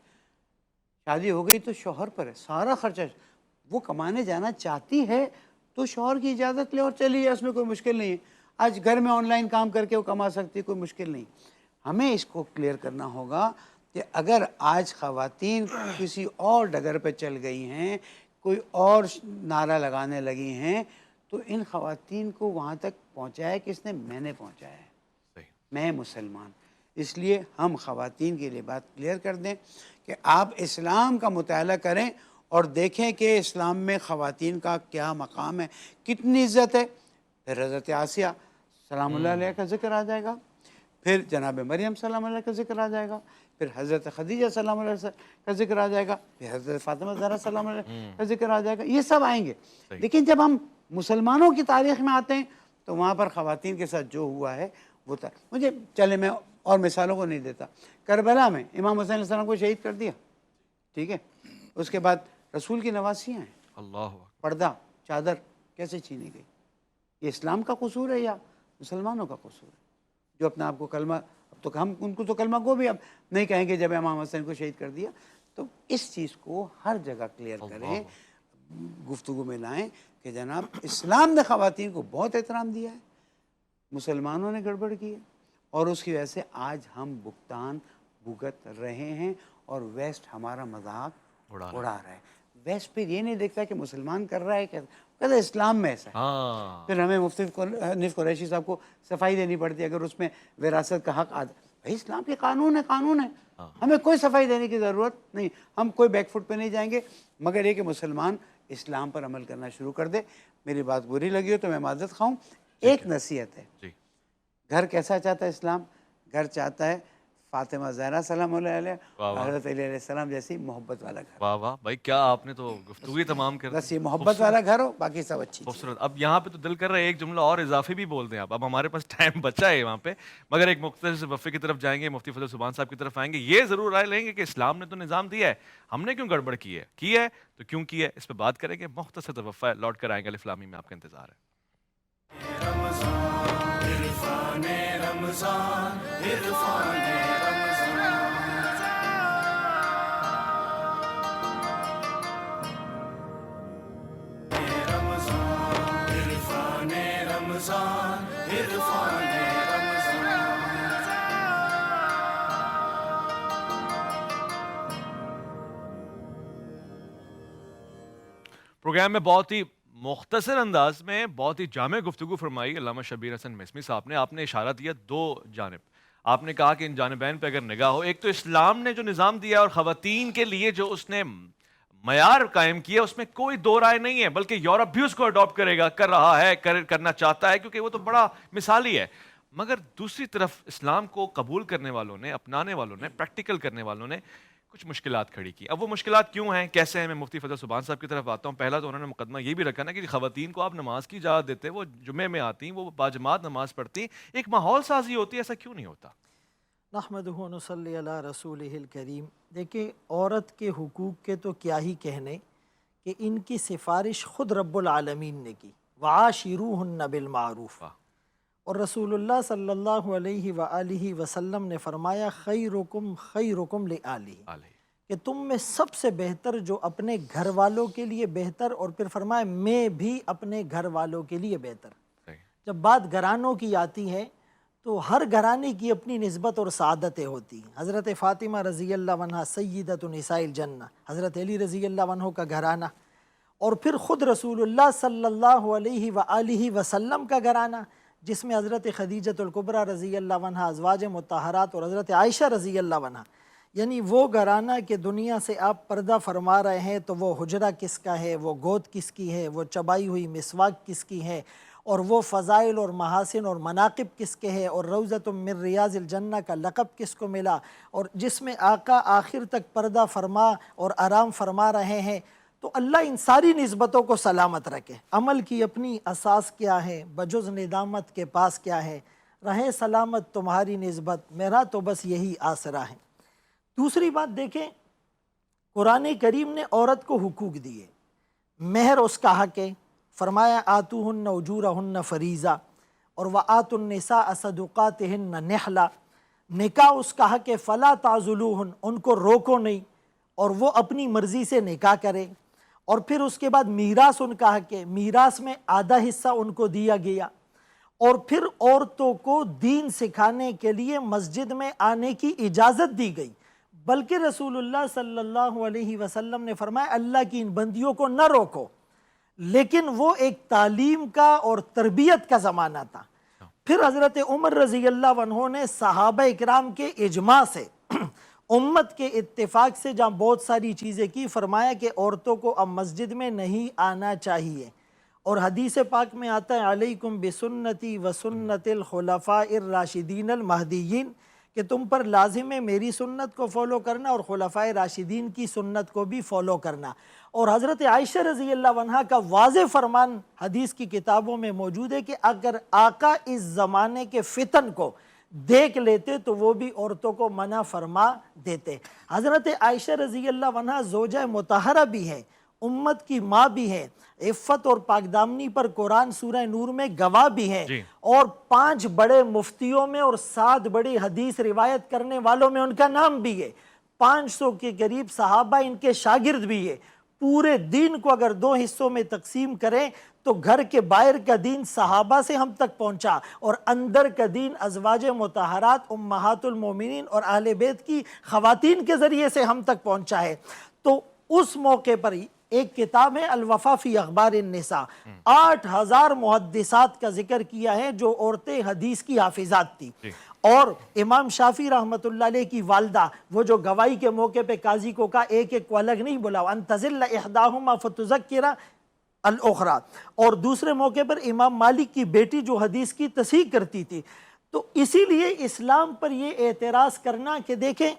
شادی ہو گئی تو شوہر پر ہے سارا خرچہ. وہ کمانے جانا چاہتی ہے تو شوہر کی اجازت لے اور چلی جائے، اس میں کوئی مشکل نہیں ہے. آج گھر میں آن لائن کام کر کے وہ کما سکتی ہے، کوئی مشکل نہیں. ہمیں اس کو کلیئر کرنا ہوگا کہ اگر آج خواتین کسی اور ڈگر پہ چل گئی ہیں، کوئی اور نعرہ لگانے لگی ہیں، تو ان خواتین کو وہاں تک پہنچایا کس نے؟ میں نے پہنچایا ہے. صحیح. میں مسلمان. اس لیے ہم خواتین کے لیے بات کلیئر کر دیں کہ آپ اسلام کا مطالعہ کریں اور دیکھیں کہ اسلام میں خواتین کا کیا مقام ہے، کتنی عزت ہے. پھر حضرت آسیہ سلام اللہ علیہ کا ذکر آ جائے گا، پھر جناب مریم سلام اللہ کا ذکر آ جائے گا، پھر حضرت خدیجہ سلام اللہ کا ذکر آ جائے گا، پھر حضرت فاطمہ زہرا سلام اللہ کا ذکر آ جائے گا. یہ سب آئیں گے. لیکن جب ہم مسلمانوں کی تاریخ میں آتے ہیں تو وہاں پر خواتین کے ساتھ جو ہوا ہے وہ تھا. مجھے چلے میں اور مثالوں کو نہیں دیتا. کربلا میں امام حسین علیہ السلام کو شہید کر دیا، ٹھیک ہے. اس کے بعد رسول کی نواسیاں ہیں. اللہ پردہ چادر کیسے چھینی گئی؟ یہ اسلام کا قصور ہے یا مسلمانوں کا قصور ہے جو اپنے آپ کو کلمہ، اب تو ہم ان کو تو کلمہ کو بھی اب نہیں کہیں گے جب امام حسین کو شہید کر دیا. تو اس چیز کو ہر جگہ کلیئر کریں، گفتگو میں لائیں کہ جناب اسلام نے خواتین کو بہت احترام دیا ہے، مسلمانوں نے گڑبڑ کی ہے، اور اس کی وجہ سے آج ہم بھگت رہے ہیں اور ویسٹ ہمارا مذاق اڑا رہا ہے. ویسٹ پھر یہ نہیں دیکھتا کہ مسلمان کر رہا ہے کہ کہتا اسلام میں ایسا ہے. پھر ہمیں مفتی حنیف قریشی صاحب کو صفائی دینی پڑتی ہے اگر اس میں وراثت کا حق بھائی اسلام کے قانون ہے. ہمیں کوئی صفائی دینے کی ضرورت نہیں. ہم کوئی بیک فٹ پہ نہیں جائیں گے، مگر یہ کہ مسلمان اسلام پر عمل کرنا شروع کر دے. میری بات بری لگی ہو تو میں معذرت خواہوں. ایک نصیحت ہے، گھر کیسا چاہتا ہے اسلام؟ گھر چاہتا ہے فاطمہ زہرا سلام اللہ علیہ اور حضرت علی علیہ السلام جیسی محبت والا گھر. واہ واہ بھائی، کیا آپ نے تو گفتگو تمام کر دی. بس یہ محبت والا گھر ہو، باقی سب اچھی. خوبصورت. اب یہاں پہ تو دل کر رہا ہے ایک جملہ اور اضافی بھی بول دیں آپ. اب ہمارے پاس ٹائم بچا ہے وہاں پہ، مگر ایک مختصر سے وقفے کی طرف جائیں گے. مفتی فضل سبحان صاحب کی طرف آئیں گے. یہ ضرور رائے لیں گے کہ اسلام نے تو نظام دیا ہے، ہم نے کیوں گڑبڑ کی ہے تو کیوں کی ہے، اس پہ بات کریں گے. مختصر سے وقفہ لوٹ کر آئیں گے. الف لام میم میں آپ کا انتظار ہے. عرفان رمضان عرفان رمضان عرفان پروگرام میں بہت ہی مختصر انداز میں بہت ہی جامع گفتگو فرمائی علامہ شبیر حسن مسمی صاحب نے. آپ نے اشارہ دیا دو جانب. آپ نے کہا کہ ان جانبین پہ اگر نگاہ ہو، ایک تو اسلام نے جو نظام دیا اور خواتین کے لیے جو اس نے معیار قائم کیا، اس میں کوئی دو رائے نہیں ہے، بلکہ یورپ بھی اس کو اڈاپٹ کرے گا، کر رہا ہے، کرنا چاہتا ہے، کیونکہ وہ تو بڑا مثالی ہے. مگر دوسری طرف اسلام کو قبول کرنے والوں نے، اپنانے والوں نے، پریکٹیکل کرنے والوں نے کچھ مشکلات کھڑی کی. اب وہ مشکلات کیوں ہیں، کیسے ہیں؟ میں مفتی فضل سبحان صاحب کی طرف آتا ہوں. پہلا تو انہوں نے مقدمہ یہ بھی رکھا نا کہ خواتین کو آپ نماز کی اجازت دیتے، وہ جمعے میں آتی، وہ باجماعت نماز پڑھتی، ایک ماحول سازی ہوتی ہے. ایسا کیوں نہیں ہوتا؟ نحمدہ و نصلی علی رسولہ الکریم. دیکھیں عورت کے حقوق کے تو کیا ہی کہنے کہ ان کی سفارش خود رب العالمین نے کی، وعاشروہن بالمعروف. اور رسول اللہ صلی اللہ علیہ وآلہ وسلم نے فرمایا خیرکم خیرکم لآلہ، کہ تم میں سب سے بہتر جو اپنے گھر والوں کے لیے بہتر، اور پھر فرمایا میں بھی اپنے گھر والوں کے لیے بہتر۔ جب بات گھرانوں کی آتی ہے تو ہر گھرانے کی اپنی نسبت اور سعادتیں ہوتی ہیں۔ حضرت فاطمہ رضی اللہ عنہ سیدۃ نساء الجنہ، حضرت علی رضی اللہ عنہ کا گھرانہ، اور پھر خود رسول اللہ صلی اللہ علیہ وآلہ وسلم کا گھرانہ، جس میں حضرت خدیجۃ الکبریٰ رضی اللہ عنہ، ازواج مطہرات اور حضرت عائشہ رضی اللہ عنہ، یعنی وہ گھرانہ کہ دنیا سے آپ پردہ فرما رہے ہیں تو وہ حجرہ کس کا ہے، وہ گود کس کی ہے، وہ چبائی ہوئی مسواک کس کی ہے، اور وہ فضائل اور محاسن اور مناقب کس کے ہے، اور روضۃ من ریاض الجنہ کا لقب کس کو ملا، اور جس میں آقا آخر تک پردہ فرما اور آرام فرما رہے ہیں۔ تو اللہ ان ساری نسبتوں کو سلامت رکھے۔ عمل کی اپنی اساس کیا ہے، بجز ندامت کے پاس کیا ہے، رہے سلامت تمہاری نسبت، میرا تو بس یہی آسرا ہے۔ دوسری بات دیکھیں، قرآن کریم نے عورت کو حقوق دیے، مہر اس کا حق ہے، فرمایا آتوہن اجورہن فریضہ، اور وآتوا النساء صدقاتہن نحلہ، نکاح اس کا حق ہے، فلا تعذلوہن، ان کو روکو نہیں اور وہ اپنی مرضی سے نکاح کرے۔ اور پھر اس کے بعد میراث ان کا حق ہے، میراث میں آدھا حصہ ان کو دیا گیا، اور پھر عورتوں کو دین سکھانے کے لیے مسجد میں آنے کی اجازت دی گئی، بلکہ رسول اللہ صلی اللہ علیہ وسلم نے فرمایا اللہ کی ان بندیوں کو نہ روکو، لیکن وہ ایک تعلیم کا اور تربیت کا زمانہ تھا۔ پھر حضرت عمر رضی اللہ عنہ نے صحابہ اکرام کے اجماع سے، امت کے اتفاق سے جہاں بہت ساری چیزیں کی، فرمایا کہ عورتوں کو اب مسجد میں نہیں آنا چاہیے، اور حدیث پاک میں آتا ہے علیکم بسنتی وسنت الخلفاء الراشدین المہدیین، کہ تم پر لازم ہے میری سنت کو فالو کرنا اور خلفائے راشدین کی سنت کو بھی فالو کرنا۔ اور حضرت عائشہ رضی اللہ عنہ کا واضح فرمان حدیث کی کتابوں میں موجود ہے کہ اگر آقا اس زمانے کے فتن کو دیکھ لیتے تو وہ بھی عورتوں کو منع فرما دیتے۔ حضرت عائشہ رضی اللہ عنہ زوجہ مطہرہ بھی ہے، امت کی ماں بھی ہے، عفت اور پاکدامنی پر قرآن سورہ نور میں گواہ بھی ہے، اور 5 بڑے مفتیوں میں اور 7 بڑی حدیث روایت کرنے والوں میں ان کا نام بھی ہے، 500 کے قریب صحابہ ان کے شاگرد بھی ہے۔ پورے دین کو اگر 2 حصوں میں تقسیم کریں تو گھر کے باہر کا دین صحابہ سے ہم تک پہنچا، اور اندر کا دین ازواج مطہرات امہات المومنین اور اہل بیت کی خواتین کے ذریعے سے ہم تک پہنچا ہے۔ تو اس موقع پر ایک کتاب ہے الوفا فی اخبار النساء، 8000 محدثات کا ذکر کیا ہے جو عورتیں حدیث کی حافظات تھی، اور امام شافعی رحمۃ اللہ علیہ کی والدہ، وہ جو گواہی کے موقع پہ قاضی کو کہا ایک ایک کو الگ نہیں بلاؤ، ان تزل احداہما فتذکر الاخری، اور دوسرے موقع پر امام مالک کی بیٹی جو حدیث کی تصحیح کرتی تھی۔ تو اسی لیے اسلام پر یہ اعتراض کرنا کہ دیکھیں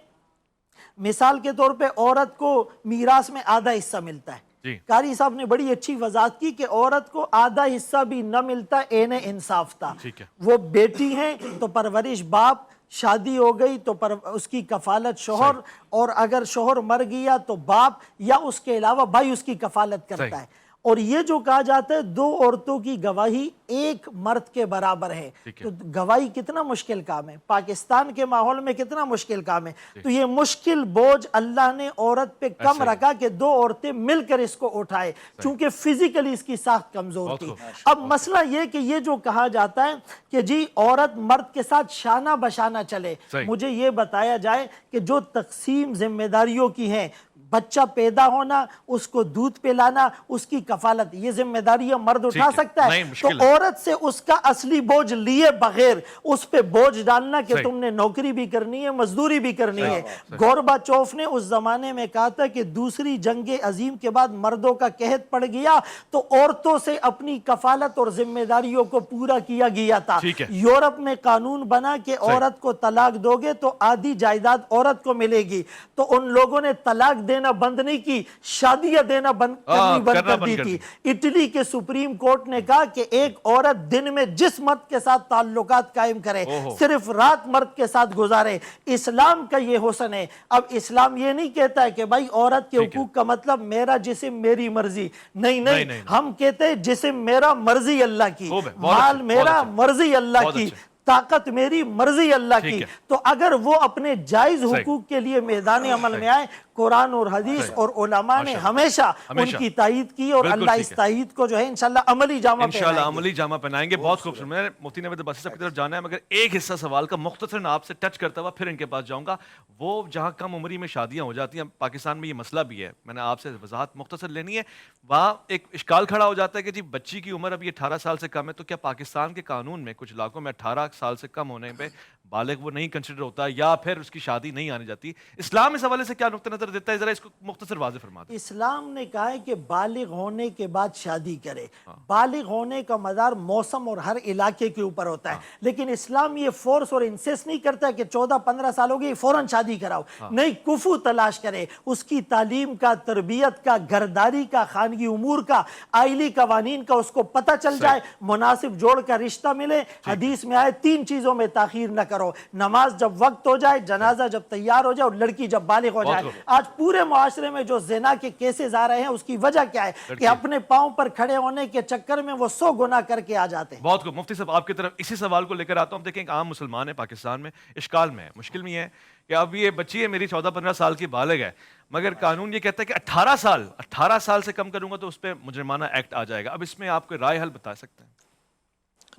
مثال کے طور پہ عورت کو میراث میں آدھا حصہ ملتا ہے، قاری صاحب نے بڑی اچھی وضاحت کی کہ عورت کو آدھا حصہ بھی نہ ملتا، عین انصاف تھا، وہ بیٹی ہیں تو پرورش باپ، شادی ہو گئی تو اس کی کفالت شوہر، اور اگر شوہر مر گیا تو باپ یا اس کے علاوہ بھائی اس کی کفالت کرتا ہے۔ اور یہ جو کہا جاتا ہے 2 عورتوں کی گواہی 1 مرد کے برابر ہے، تو گواہی کتنا مشکل کام ہے، پاکستان کے ماحول میں کتنا مشکل کام ہے۔ تو یہ مشکل بوجھ اللہ نے عورت پہ کم رکھا کہ 2 عورتیں مل کر اس کو اٹھائے، چونکہ فزیکلی اس کی ساخت کمزور تھی۔ اب مسئلہ یہ کہ یہ جو کہا جاتا ہے کہ جی عورت مرد کے ساتھ شانہ بشانہ چلے، مجھے یہ بتایا جائے کہ جو تقسیم ذمہ داریوں کی ہیں، بچہ پیدا ہونا، اس کو دودھ پلانا، اس کی کفالت، یہ ذمہ داریاں مرد اٹھا سکتا ہے؟ تو عورت سے اس کا اصلی بوجھ لیے بغیر اس پہ بوجھ ڈالنا کہ تم نے نوکری بھی کرنی ہے، مزدوری بھی کرنی ہے۔ گورباچوف نے اس زمانے میں کہا تھا کہ دوسری جنگ عظیم کے بعد مردوں کا قحط پڑ گیا تو عورتوں سے اپنی کفالت اور ذمہ داریوں کو پورا کیا گیا تھا۔ یورپ میں قانون بنا کہ عورت کو طلاق دو گے تو آدھی جائیداد عورت کو ملے گی، تو ان لوگوں نے طلاق دینے دینا بند نہیں کی، شادیاں دینا کرنی بند کرنا کر بند دی کر تھی۔ اٹلی کے سپریم کورٹ نے کہا کہ ایک عورت دن میں جس مرد کے ساتھ تعلقات قائم کرے صرف رات مرد کے ساتھ گزارے۔ اسلام کا یہ حسن ہے۔ اب اسلام یہ نہیں کہتا ہے کہ بھائی عورت کے حقوق کا مطلب میرا جسم میری مرضی، نہیں، ہم کہتے ہیں جسم میرا مرضی اللہ کی، مال میرا مرضی اللہ کی، طاقت میری مرضی اللہ کی۔ تو اگر وہ اپنے جائز حقوق کے لیے میدان عمل میں آئے، قرآن اور حدیث اور علماء نے ہمیشہ ان کی تائید کی، اور اللہ اس تائید کو جو ہے انشاءاللہ عملی جامہ انشاءاللہ عملی جامہ پہنائیں گے۔ بہت خوبصورت۔ میں مفتی نوید عباسی صاحب کی طرف جانا ہے، مگر ایک حصہ سوال کا مختصراً آپ سے ٹچ کرتا ہوا پھر ان کے پاس جاؤں گا۔ وہ جہاں کم عمری میں شادیاں ہو جاتی ہیں، پاکستان میں یہ مسئلہ بھی ہے، میں نے آپ سے وضاحت مختصر لینی ہے۔ وہاں ایک اشکال کھڑا ہو جاتا ہے کہ جی بچی کی عمر اب یہ 18 سال سے کم ہے، تو کیا پاکستان کے قانون میں کچھ علاقوں میں 18 سال سے کم ہونے پہ بالغ وہ نہیں کنسیڈر ہوتا، یا پھر اس کی شادی نہیں آنے جاتی؟ اسلام اس حوالے سے کیا نقطہ نظر دیتا ہے، ذرا اس کو مختصر واضح فرما دیں۔ اسلام نے کہا ہے کہ بالغ ہونے کے بعد شادی کرے۔ بالغ ہونے کا مدار موسم اور ہر علاقے کے اوپر ہوتا ہے، لیکن اسلام یہ فورس اور انسیس نہیں کرتا کہ 14-15 سال ہو گئی فوراً شادی کراؤ، نہیں، کفو تلاش کرے، اس کی تعلیم کا، تربیت کا، گھرداری کا، خانگی امور کا، آئلی قوانین کا اس کو پتہ چل جائے، مناسب جوڑ کا رشتہ ملے۔ حدیث میں آئے 3 چیزوں میں تاخیر نہ کرو، نماز جب وقت ہو جائے، جنازہ جب تیار ہو جائے، اور لڑکی جب بالغ ہو جائے۔ آج پورے معاشرے میں جو زنا کے کیسز آ رہے ہیں اس کی وجہ کیا ہے کہ اپنے پاؤں پر کھڑے ہونے کے چکر میں وہ 100 گناہ کر کے آ جاتے ہیں۔ بہت خوب مفتی صاحب، آپ کی طرف اسی سوال کو لے کر آتا ہوں۔ دیکھیں ایک عام مسلمان ہے پاکستان میں، اشکال میں ہے، مشکل میں ہے کہ اب یہ بچی ہے میری 14-15 سال کی، بالغ ہے، مگر قانون یہ کہتا ہے کہ 18 سال سے کم کروں گا تو اس پہ مجرمانہ ایکٹ آ جائے گا۔ اب اس میں آپ کو رائے حل بتا سکتے ہیں؟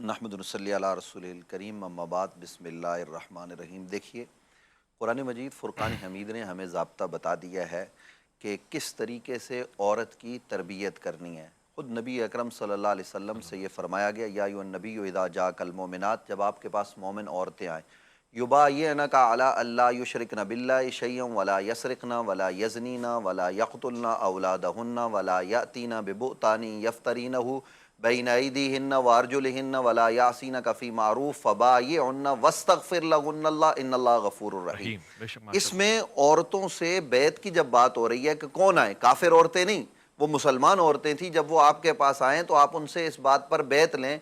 نحمد ونصلی علی رسول الکریم، اما بعد، بسم اللہ الرحمن الرحیم۔ دیکھیے قرآن مجید فرقان حمید نے ہمیں ضابطہ بتا دیا ہے کہ کس طریقے سے عورت کی تربیت کرنی ہے۔ خود نبی اکرم صلی اللہ علیہ وسلم سے یہ فرمایا گیا، یا ایھا النبی اذا جاءک المؤمنات، جب آپ کے پاس مومن عورتیں آئیں، یبایعنک علی الا یشرکن باللہ شیئا ولا یسرقن ولا یزنین ولا یقتلن اولادہن ولا یأتین ببہتان یفترینہ بین ایدیہن وارجلہن ولا یعصینک فی معروف فبایعہن واستغفر لہن اللہ ان اللہ غفور الرحیم۔ اس میں عورتوں سے بیعت کی جب بات ہو رہی ہے کہ کون آئے، کافر عورتیں نہیں، وہ مسلمان عورتیں تھیں، جب وہ آپ کے پاس آئیں تو آپ ان سے اس بات پر بیعت لیں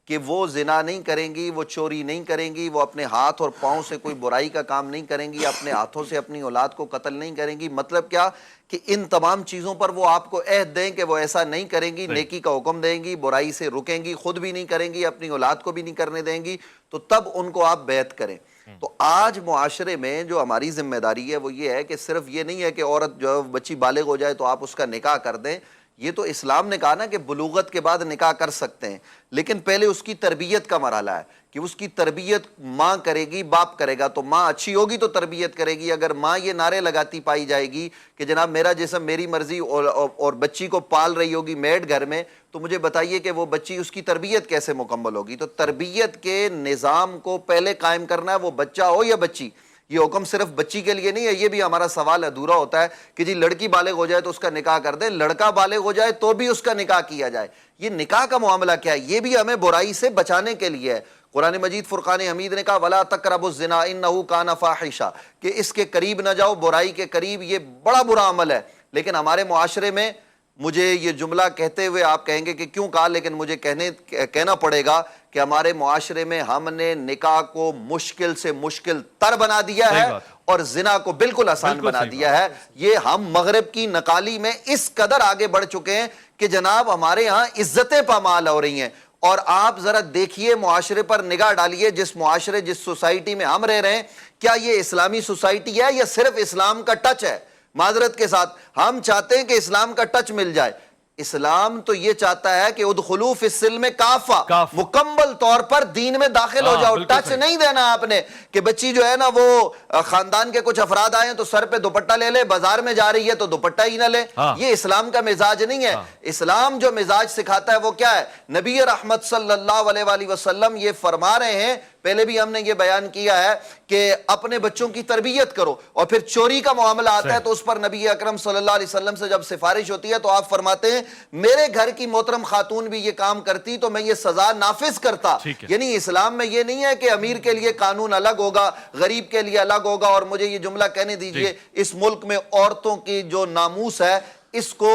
کہ وہ زنا نہیں کریں گی، وہ چوری نہیں کریں گی، وہ اپنے ہاتھ اور پاؤں سے کوئی برائی کا کام نہیں کریں گی، اپنے ہاتھوں سے اپنی اولاد کو قتل نہیں کریں گی۔ مطلب کیا کہ ان تمام چیزوں پر وہ آپ کو عہد دیں کہ وہ ایسا نہیں کریں گی، نیکی کا حکم دیں گی، برائی سے رکیں گی، خود بھی نہیں کریں گی، اپنی اولاد کو بھی نہیں کرنے دیں گی، تو تب ان کو آپ بیعت کریں۔ تو آج معاشرے میں جو ہماری ذمہ داری ہے وہ یہ ہے کہ صرف یہ نہیں ہے کہ عورت جو بچی بالغ ہو جائے تو آپ اس کا نکاح کر دیں۔ یہ تو اسلام نے کہا نا کہ بلوغت کے بعد نکاح کر سکتے ہیں، لیکن پہلے اس کی تربیت کا مرحلہ ہے کہ اس کی تربیت ماں کرے گی، باپ کرے گا۔ تو ماں اچھی ہوگی تو تربیت کرے گی۔ اگر ماں یہ نعرے لگاتی پائی جائے گی کہ جناب میرا جسم میری مرضی، اور بچی کو پال رہی ہوگی میڈ گھر میں، تو مجھے بتائیے کہ وہ بچی، اس کی تربیت کیسے مکمل ہوگی؟ تو تربیت کے نظام کو پہلے قائم کرنا ہے، وہ بچہ ہو یا بچی۔ یہ حکم صرف بچی کے لیے نہیں ہے، یہ بھی ہمارا سوال ادھورا ہوتا ہے کہ جی لڑکی بالغ ہو جائے تو اس کا نکاح کر دیں، لڑکا بالغ ہو جائے تو بھی اس کا نکاح کیا جائے۔ یہ نکاح کا معاملہ کیا ہے؟ یہ بھی ہمیں برائی سے بچانے کے لیے ہے۔ قرآن مجید فرقان حمید نے کہا وَلَا تَقْرَبُوا الزِّنَا إِنَّهُ كَانَ فَاحِشًا، کہ اس کے قریب نہ جاؤ، برائی کے قریب، یہ بڑا برا عمل ہے۔ لیکن ہمارے معاشرے میں، مجھے یہ جملہ کہتے ہوئے آپ کہیں گے کہ کیوں کہا، لیکن مجھے کہنا پڑے گا کہ ہمارے معاشرے میں ہم نے نکاح کو مشکل سے مشکل تر بنا دیا ہے اور زنا کو بالکل آسان بنا دیا ہے۔ یہ ہم مغرب کی نقالی میں اس قدر آگے بڑھ چکے ہیں کہ جناب ہمارے ہاں عزتیں پامال ہو رہی ہیں۔ اور آپ ذرا دیکھیے، معاشرے پر نگاہ ڈالیے، جس معاشرے، جس سوسائٹی میں ہم رہ رہے ہیں، کیا یہ اسلامی سوسائٹی ہے یا صرف اسلام کا ٹچ ہے؟ معذرت کے ساتھ ہم چاہتے ہیں کہ اسلام کا ٹچ مل جائے۔ اسلام تو یہ چاہتا ہے کہ ادخلوا فی السلم کافہ، مکمل طور پر دین میں داخل ہو جاؤ۔ ٹچ نہیں دینا آپ نے کہ بچی جو ہے نا وہ خاندان کے کچھ افراد آئے تو سر پہ دوپٹہ لے لے، بازار میں جا رہی ہے تو دوپٹہ ہی نہ لے۔ یہ اسلام کا مزاج نہیں ہے۔ اسلام جو مزاج سکھاتا ہے وہ کیا ہے؟ نبی رحمت صلی اللہ علیہ وآلہ وسلم یہ فرما رہے ہیں پہلے بھی ہم نے یہ بیان کیا ہے کہ اپنے بچوں کی تربیت کرو، اور پھر چوری کا معاملہ آتا ہے تو اس پر نبی اکرم صلی اللہ علیہ وسلم سے جب سفارش ہوتی ہے تو آپ فرماتے ہیں میرے گھر کی محترم خاتون بھی یہ کام کرتی تو میں یہ سزا نافذ کرتا۔ یعنی اسلام میں یہ نہیں ہے کہ امیر کے لیے قانون الگ ہوگا، غریب کے لیے الگ ہوگا۔ اور مجھے یہ جملہ کہنے دیجئے، اس ملک میں عورتوں کی جو ناموس ہے اس کو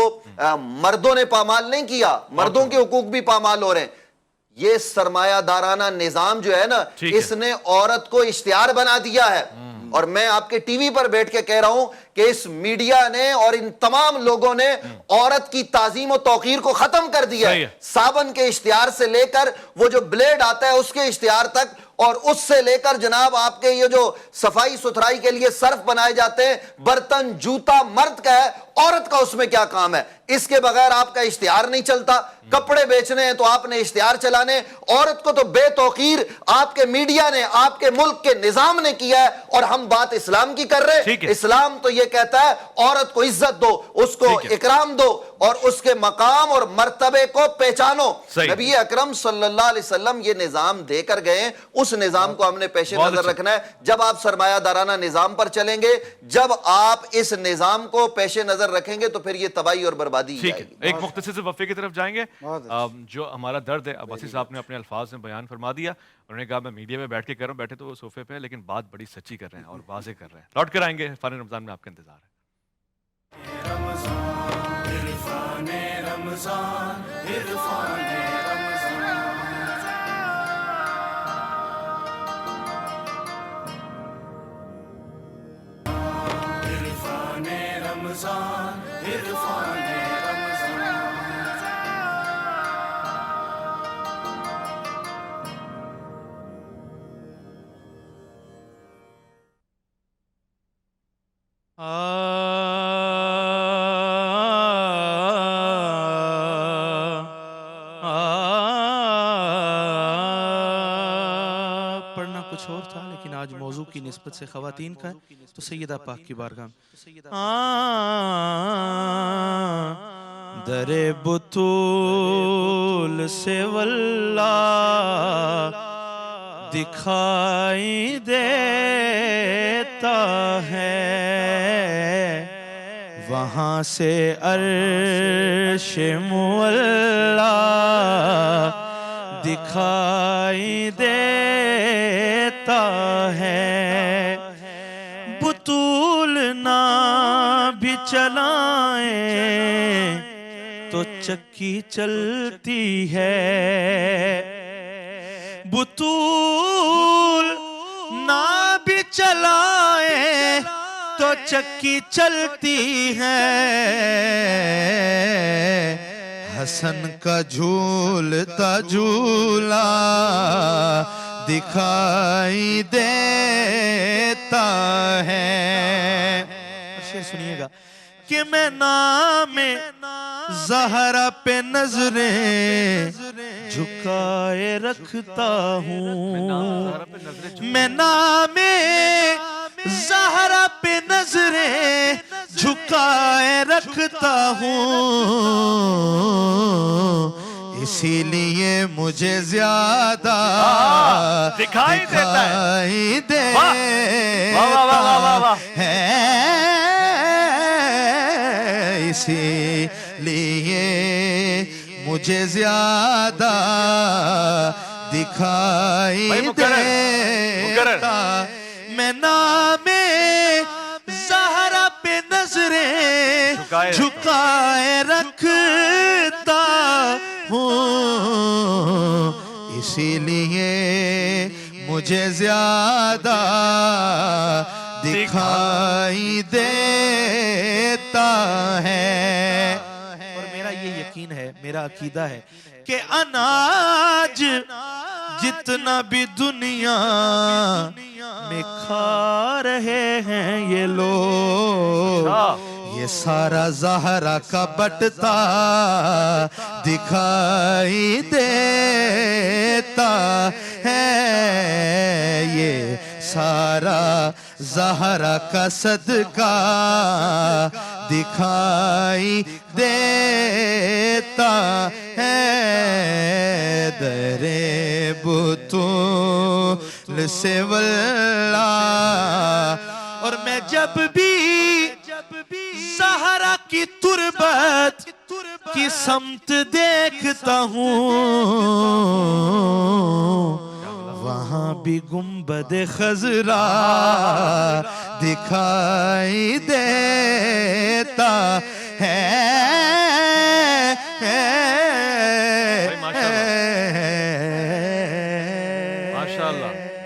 مردوں نے پامال نہیں کیا، مردوں کے حقوق بھی پامال ہو رہے ہیں۔ یہ سرمایہ دارانہ نظام جو ہے نا، اس نے عورت کو اشتہار بنا دیا ہے۔ اور میں آپ کے ٹی وی پر بیٹھ کے کہہ رہا ہوں کہ اس میڈیا نے اور ان تمام لوگوں نے عورت کی تعظیم و توقیر کو ختم کر دیا ہے۔ صابن کے اشتہار سے لے کر وہ جو بلیڈ آتا ہے اس کے اشتہار تک، اور اس سے لے کر جناب آپ کے یہ جو صفائی ستھرائی کے لیے صرف بنائے جاتے ہیں، برتن جوتا مرد کا ہے، عورت کا اس میں کیا کام ہے؟ اس کے بغیر آپ کا اشتہار نہیں چلتا۔ کپڑے بیچنے ہیں تو آپ نے اشتہار چلانے، عورت کو تو بے توقیر آپ کے میڈیا نے، آپ کے ملک کے نظام نے کیا ہے۔ اور ہم بات اسلام کی کر رہے ہیں، اسلام تو یہ کہتا ہے عورت کو عزت دو، اس کو اکرام دو، اور اس کے مقام اور مرتبے کو پہچانو۔ نبی اکرم صلی اللہ علیہ وسلم یہ نظام دے کر گئے، اس نظام کو ہم نے پیش نظر رکھنا ہے۔ جب آپ سرمایہ دارانہ نظام پر چلیں گے، جب آپ اس نظام کو پیش نظر رکھیں گے تو پھر یہ تباہی اور بربادی جائے گی۔ ایک مختصر سے وقفے کی طرف جائیں گے۔ جو ہمارا درد ہے عباسی صاحب نے اپنے الفاظ میں بیان فرما دیا، انہوں نے کہا میں میڈیا میں بیٹھ کے کر رہا ہوں، بیٹھے تو وہ صوفے پہ، لیکن بات بڑی سچی کر رہے ہیں اور واضح کر رہے ہیں۔ لوٹ کر آئیں گے، عرفان رمضان میں آپ کا انتظار ہے۔ عرفان رمضان، عرفان رمضان، عرفان پڑھنا کچھ اور تھا، لیکن آج موضوع کی نسبت سے خواتین کا ہے تو سیدہ پاک کی بارگاہ در بطول سے واللہ دکھائی دیتا ہے، وہاں سے عرش معلا دکھائی دیتا ہے۔ بطول نہ بھی چلائیں تو چکی چلتی ہے، بطول نہ بھی چلائیں تو چکی چلتی ہے۔ حسن کا جھولتا جھولا دکھائی دیتا ہے۔ شعر سنیے گا کہ میں نام زہرا پہ نظریں جھکائے رکھتا ہوں، میں نام زہرا پہ نظریں جھکائے رکھتا ہوں، اسی لیے مجھے زیادہ دکھائی دیتا ہے، اسی لیے مجھے زیادہ دکھائی دیتا۔ میں نام زہرا پہ نظریں جھکائے رکھتا ہوں، اسی لیے مجھے زیادہ دکھائی دیتا ہے۔ اور میرا یہ یقین ہے، میرا عقیدہ ہے کہ اناج جتنا بھی دنیا میں کھا رہے ہیں یہ لوگ، یہ سارا زہرا کا بٹتا دکھائی دیتا ہے، یہ سارا زہرا کا صدقہ دکھائی دیتا ہے۔ در بطول سے واللہ. اور میں جب بھی زہرا کی تربت کی سمت دیکھتا ہوں وہاں بھی گنبد خضرا دکھائی دیتا ہے.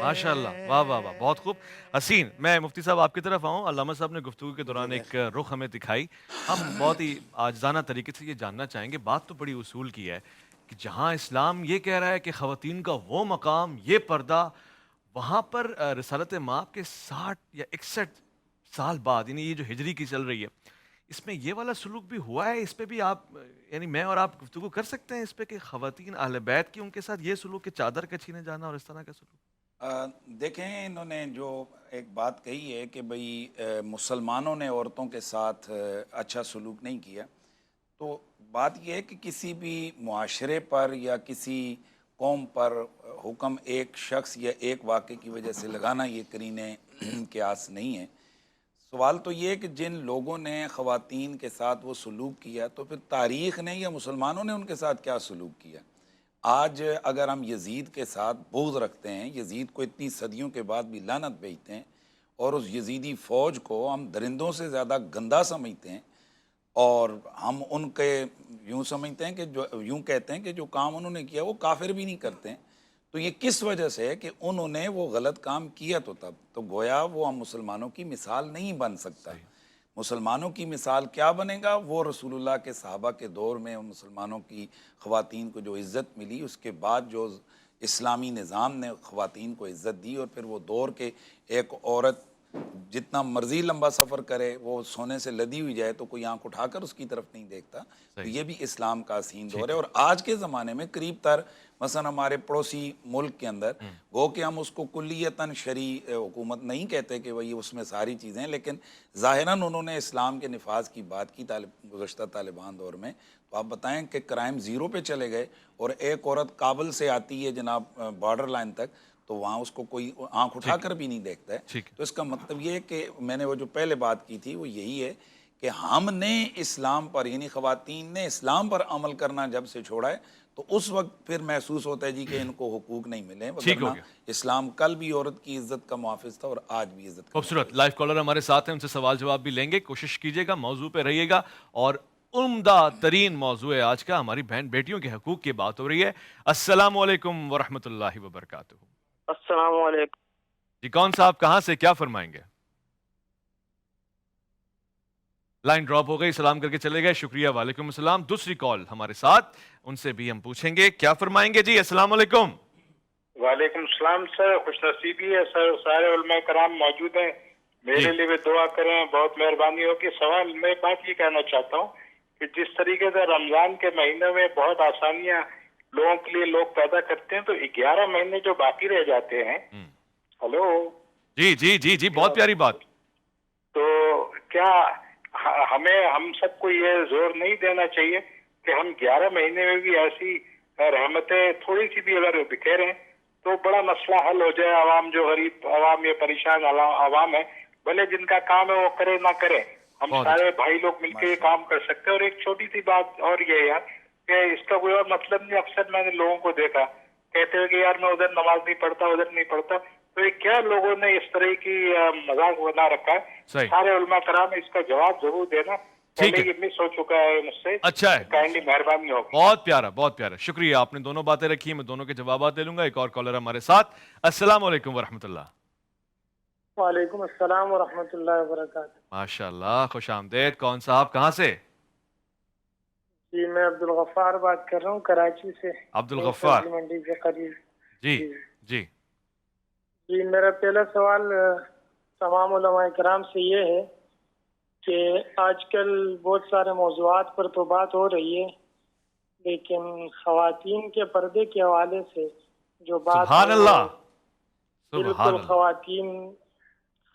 ماشاءاللہ واہ واہ واہ بہت خوب حسین. میں مفتی صاحب آپ کی طرف آؤں. علامہ صاحب نے گفتگو کے دوران ایک رخ ہمیں دکھائی. ہم بہت ہی عاجزانہ طریقے سے یہ جاننا چاہیں گے, بات تو بڑی اصول کی ہے کہ جہاں اسلام یہ کہہ رہا ہے کہ خواتین کا وہ مقام, یہ پردہ, وہاں پر رسالت مآب کے 60 یا 61 سال بعد, یعنی یہ جو ہجری کی چل رہی ہے, اس میں یہ والا سلوک بھی ہوا ہے. اس پہ بھی آپ یعنی میں اور آپ گفتگو کر سکتے ہیں اس پہ کہ خواتین اہل بیت کی ان کے ساتھ یہ سلوک کہ چادر کا چھینے جانا اور اس طرح کا سلوک؟ دیکھیں انہوں نے جو ایک بات کہی ہے کہ بھئی مسلمانوں نے عورتوں کے ساتھ اچھا سلوک نہیں کیا, تو بات یہ ہے کہ کسی بھی معاشرے پر یا کسی قوم پر حکم ایک شخص یا ایک واقعے کی وجہ سے لگانا یہ قرینے قیاس نہیں ہے. سوال تو یہ ہے کہ جن لوگوں نے خواتین کے ساتھ وہ سلوک کیا تو پھر تاریخ نے یا مسلمانوں نے ان کے ساتھ کیا سلوک کیا. آج اگر ہم یزید کے ساتھ بغض رکھتے ہیں, یزید کو اتنی صدیوں کے بعد بھی لعنت بھیجتے ہیں اور اس یزیدی فوج کو ہم درندوں سے زیادہ گندا سمجھتے ہیں, اور ہم ان کے یوں سمجھتے ہیں کہ جو یوں کہتے ہیں کہ جو کام انہوں نے کیا وہ کافر بھی نہیں کرتے ہیں, تو یہ کس وجہ سے ہے کہ انہوں نے وہ غلط کام کیا تو تب تو گویا وہ ہم مسلمانوں کی مثال نہیں بن سکتا. مسلمانوں کی مثال کیا بنے گا؟ وہ رسول اللہ کے صحابہ کے دور میں مسلمانوں کی خواتین کو جو عزت ملی, اس کے بعد جو اسلامی نظام نے خواتین کو عزت دی, اور پھر وہ دور کے ایک عورت جتنا مرضی لمبا سفر کرے وہ سونے سے لدی ہوئی جائے تو کوئی آنکھ اٹھا کر اس کی طرف نہیں دیکھتا. تو یہ بھی اسلام کا حسین دور ہے. اور آج کے زمانے میں قریب تر مثلا ہمارے پڑوسی ملک کے اندر گو کہ ہم اس کو کلیتاً شرعی حکومت نہیں کہتے کہ وہی اس میں ساری چیزیں, لیکن ظاہراً انہوں نے اسلام کے نفاذ کی بات کی گزشتہ طالبان دور میں. تو آپ بتائیں کہ کرائم زیرو پہ چلے گئے, اور ایک عورت کابل سے آتی ہے جناب بارڈر لائن تک تو وہاں اس کو کوئی آنکھ اٹھا کر بھی نہیں دیکھتا ہے. تو اس کا مطلب یہ ہے کہ میں نے وہ جو پہلے بات کی تھی وہ یہی ہے کہ ہم نے اسلام پر یعنی خواتین نے اسلام پر عمل کرنا جب سے چھوڑا ہے تو اس وقت پھر محسوس ہوتا ہے جی کہ ان کو حقوق نہیں ملے, ورنہ اسلام کل بھی عورت کی عزت کا محافظ تھا اور آج بھی عزت. خوبصورت. لائیو کالر ہمارے ساتھ ہیں, ان سے سوال جواب بھی لیں گے. کوشش کیجیے گا موضوع پہ رہیے گا, اور عمدہ ترین موضوع ہے آج کا, ہماری بہن بیٹیوں کے حقوق کی بات ہو رہی ہے. السلام علیکم ورحمۃ اللہ وبرکاتہ. السلام علیکم جی کون صاحب کہاں سے کیا فرمائیں گے؟ لائن ڈراپ ہو گئی, سلام کر کے چلے گئے, شکریہ. وعلیکم السلام. دوسری کال ہمارے ساتھ, ان سے بھی ہم پوچھیں گے کیا فرمائیں گے. جی السلام علیکم. وعلیکم السلام سر, خوش نصیبی ہے سر, سارے علماء کرام موجود ہیں, میرے لیے بھی دعا کریں, بہت مہربانی ہوگی. سوال میں بات یہ کہنا چاہتا ہوں کہ جس طریقے سے رمضان کے مہینے میں بہت آسانیاں لوگوں کے لیے لوگ پیدا کرتے ہیں, تو 11 مہینے جو باقی رہ جاتے ہیں, ہلو جی جی جی جی بہت پیاری بات. تو کیا ہم سب کو یہ زور نہیں دینا چاہیے کہ ہم 11 مہینے میں بھی ایسی رحمتیں تھوڑی سی بھی اگر بکھیریں تو بڑا مسئلہ حل ہو جائے. عوام جو غریب عوام یا پریشان عوام ہے, بھلے جن کا کام ہے وہ کرے نہ کرے, ہم سارے بھائی لوگ مل کے یہ کام کر سکتے ہیں. اور ایک چھوٹی سی بات اور یہ ہے یار کہ اس کا کوئی اور مطلب نہیں, اکثر میں نے لوگوں کو دیکھا کہتے ہوئے کہ یار میں ادھر نماز نہیں پڑھتا ادھر نہیں پڑھتا, تو یہ کیا لوگوں نے اس طرح کی مذاق بنا رکھا ہے. سارے علماء کرام اس کا جواب ضرور دینا, پہلے یہ مس ہو چکا ہے مجھ سے. اچھا ہے, کائنڈلی مہربانی ہوگی. بہت پیارا بہت پیارا, شکریہ. آپ نے دونوں باتیں رکھی ہیں, میں دونوں کے جوابات دے لوں گا. ایک اور کالر ہمارے ساتھ. السلام علیکم ورحمۃ اللہ. وعلیکم السلام ورحمۃ اللہ وبرکاتہ. ماشاء اللہ, خوش آمدید. کون صاحب کہاں سے؟ جی میں عبد الغفار بات کر رہا ہوں کراچی سے. عبد الغفار منڈی کے قریب. جی جی جی میرا پہلا سوال تمام علماء کرام سے یہ ہے کہ آج کل بہت سارے موضوعات پر تو بات ہو رہی ہے, لیکن خواتین کے پردے کے حوالے سے جو بات سبحان اللہ بالکل خواتین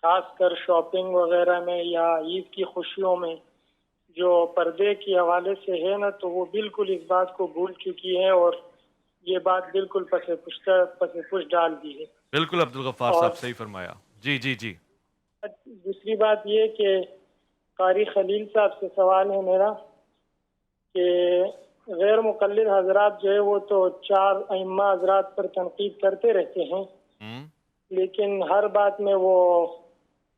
خاص کر شاپنگ وغیرہ میں یا عید کی خوشیوں میں جو پردے کے حوالے سے ہے نا, تو وہ بالکل اس بات کو بھول چکی ہے اور یہ بات بالکل پس پش ڈال دی ہے. بالکل عبدالغفار صاحب صحیح فرمایا. جی جی جی. دوسری بات یہ کہ قاری خلیل صاحب سے سوال ہے میرا کہ غیر مقلد حضرات جو ہے وہ تو 4 ائمہ حضرات پر تنقید کرتے رہتے ہیں، لیکن ہر بات میں وہ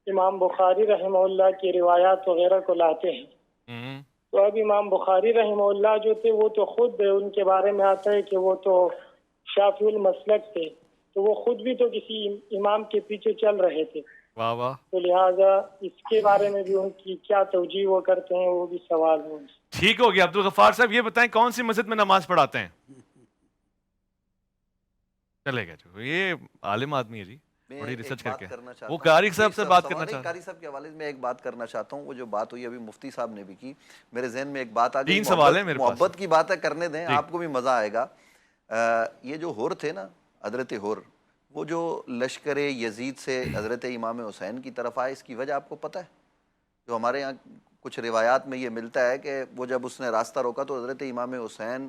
امام بخاری رحمہ اللہ کی روایات وغیرہ کو لاتے ہیں. تو اب امام بخاری رحمہ اللہ جو تھے وہ تو خود ان کے بارے میں آتا ہے کہ وہ تو شافعی المسلک تھے، تو وہ خود بھی تو کسی امام کے پیچھے چل رہے تھے. واہ واہ. تو لہٰذا اس کے بارے میں بھی ان کی کیا توجیہ وہ کرتے ہیں وہ بھی سوال ہے. ٹھیک ہو گیا. عبدالغفار صاحب یہ بتائیں کون سی مسجد میں نماز پڑھاتے ہیں؟ چلے گا جو یہ عالم آدمی ہے جی، بڑی ریسرچ کر کے. وہ قاری صاحب سے بات کرنا چاہتا ہوں. قاری صاحب کے حوالے میں ایک بات کرنا چاہتا ہوں. وہ جو بات ہوئی ابھی مفتی صاحب نے بھی کی، میرے ذہن میں ایک بات آ گئی. 3 سوال ہیں میرے پاس. محبت کی باتیں کرنے دیں، آپ کو بھی مزہ آئے گا. یہ جو ہور تھے نا، حضرت ہور، وہ جو لشکر یزید سے حضرت امام حسین کی طرف آئے، اس کی وجہ آپ کو پتہ ہے؟ جو ہمارے یہاں کچھ روایات میں یہ ملتا ہے کہ وہ جب اس نے راستہ روکا تو حضرت امام حسین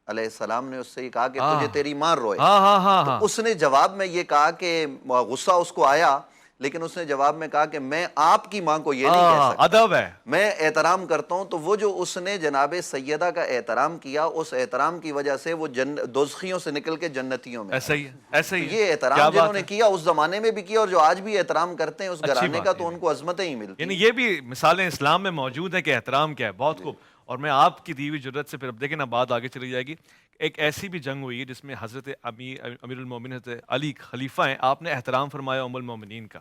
علیہ السلام نے اس سے یہ کہا کہ تجھے تیری ماں روئے. تو اس نے جواب میں یہ کہا کہ غصہ اس کو آیا، لیکن اس نے جواب میں کہا کہ میں آپ کی ماں کو یہ نہیں کہہ سکتا، ادب ہے، میں احترام کرتا ہوں. تو وہ جو اس نے جناب سیدہ کا احترام کیا، اس احترام کی وجہ سے وہ دوزخیوں سے نکل کے جنتیوں میں. ایسا ہی ہے، ایسا ہی ہے. یہ احترام جنہوں نے کیا اس زمانے میں بھی کیا، اور جو آج بھی احترام کرتے ہیں اس گھرانے کا، تو ان کو عظمتیں ہی ملتی. یعنی یہ بھی مثالیں اسلام میں موجود ہیں کہ احترام کیا ہے. بہت خوب. اور میں آپ کی دی ہوئی جرت سے پھر اب دیکھیں نا بات آگے چلی جائے گی. ایک ایسی بھی جنگ ہوئی ہے جس میں حضرت امیر المومنین حضرت علی خلیفہ ہیں، آپ نے احترام فرمایا ام المومنین کا.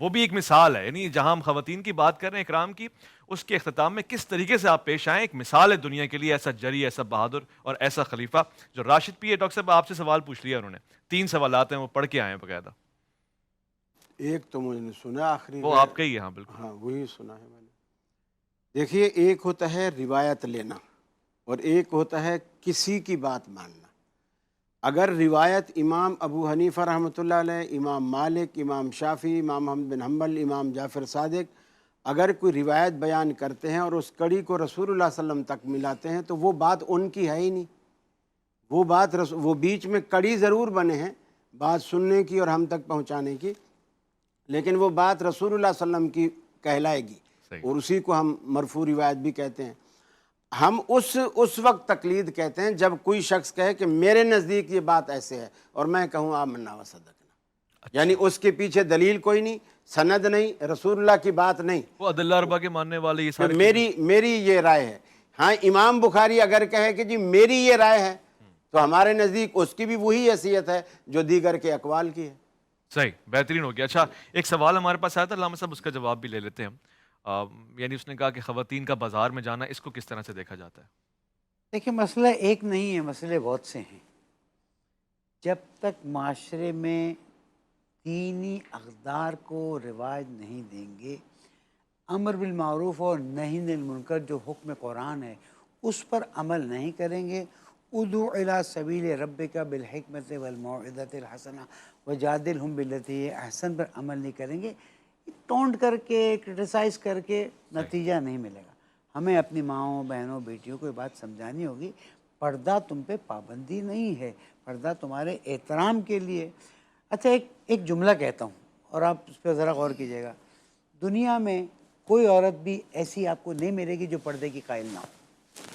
وہ بھی ایک مثال ہے. یعنی جہاں ہم خواتین کی بات کر رہے ہیں اکرام کی، اس کے اختتام میں کس طریقے سے آپ پیش آئیں، ایک مثال ہے دنیا کے لیے. ایسا جری، ایسا بہادر اور ایسا خلیفہ جو راشد بھی ہے. ڈاکٹر صاحب آپ سے سوال پوچھ لیا انہوں نے، 3 سوالات ہیں، وہ پڑھ کے آئے ہیں باقاعدہ. ایک تو مجھے نے سنا آخری، وہ آپ کا ہی ہے. ہاں بالکل، ہاں وہی سنا ہے میں نے. دیکھیے، ایک ہوتا ہے روایت لینا اور ایک ہوتا ہے کسی کی بات ماننا. اگر روایت امام ابو حنیفہ رحمۃ اللہ علیہ، امام مالک، امام شافعی، امام احمد بن حنبل، امام جعفر صادق اگر کوئی روایت بیان کرتے ہیں اور اس کڑی کو رسول اللہ صلی اللہ علیہ وسلم تک ملاتے ہیں تو وہ بات ان کی ہے ہی نہیں. وہ بات وہ بیچ میں کڑی ضرور بنے ہیں بات سننے کی اور ہم تک پہنچانے کی، لیکن وہ بات رسول اللہ صلی اللہ علیہ وسلم کی کہلائے گی، اور اسی کو ہم مرفوع روایت بھی کہتے ہیں. ہم اس وقت تقلید کہتے ہیں جب کوئی شخص کہے کہ میرے نزدیک یہ بات ایسے ہے اور میں کہوں آمنا و صدقنا. یعنی اس کے پیچھے دلیل کوئی نہیں، سند نہیں، رسول اللہ کی بات نہیں. وہ عدلہ اربعہ کے ماننے والے یہ سارے میری یہ رائے ہے. ہاں امام بخاری اگر کہے کہ جی میری یہ رائے ہے تو ہمارے نزدیک اس کی بھی وہی حیثیت ہے جو دیگر کے اقوال کی ہے. صحیح، بہترین ہو گیا. اچھا، ایک سوال ہمارے پاس آیا تھا علامہ صاحب، اس کا جواب بھی لے لیتے ہیں ہم. یعنی اس نے کہا کہ خواتین کا بازار میں جانا، اس کو کس طرح سے دیکھا جاتا ہے؟ دیکھیں، مسئلہ ایک نہیں ہے، مسئلے بہت سے ہیں. جب تک معاشرے میں دینی اقدار کو رواج نہیں دیں گے، امر بالمعروف اور نہی عن المنکر جو حکم قرآن ہے اس پر عمل نہیں کریں گے، ادعو الی سبیل ربک بالحکمت والموعظۃ الحسنہ وجادلہم باللتی ہی احسن پر عمل نہیں کریں گے، ٹونٹ کر کے کرٹیسائز کر کے نتیجہ نہیں ملے گا. ہمیں اپنی ماؤں، بہنوں، بیٹیوں کو یہ بات سمجھانی ہوگی، پردہ تم پہ پابندی نہیں ہے، پردہ تمہارے احترام کے لیے. اچھا، ایک جملہ کہتا ہوں اور آپ اس پہ ذرا غور کیجیے گا. دنیا میں کوئی عورت بھی ایسی آپ کو نہیں ملے گی جو پردے کی قائل نہ ہو.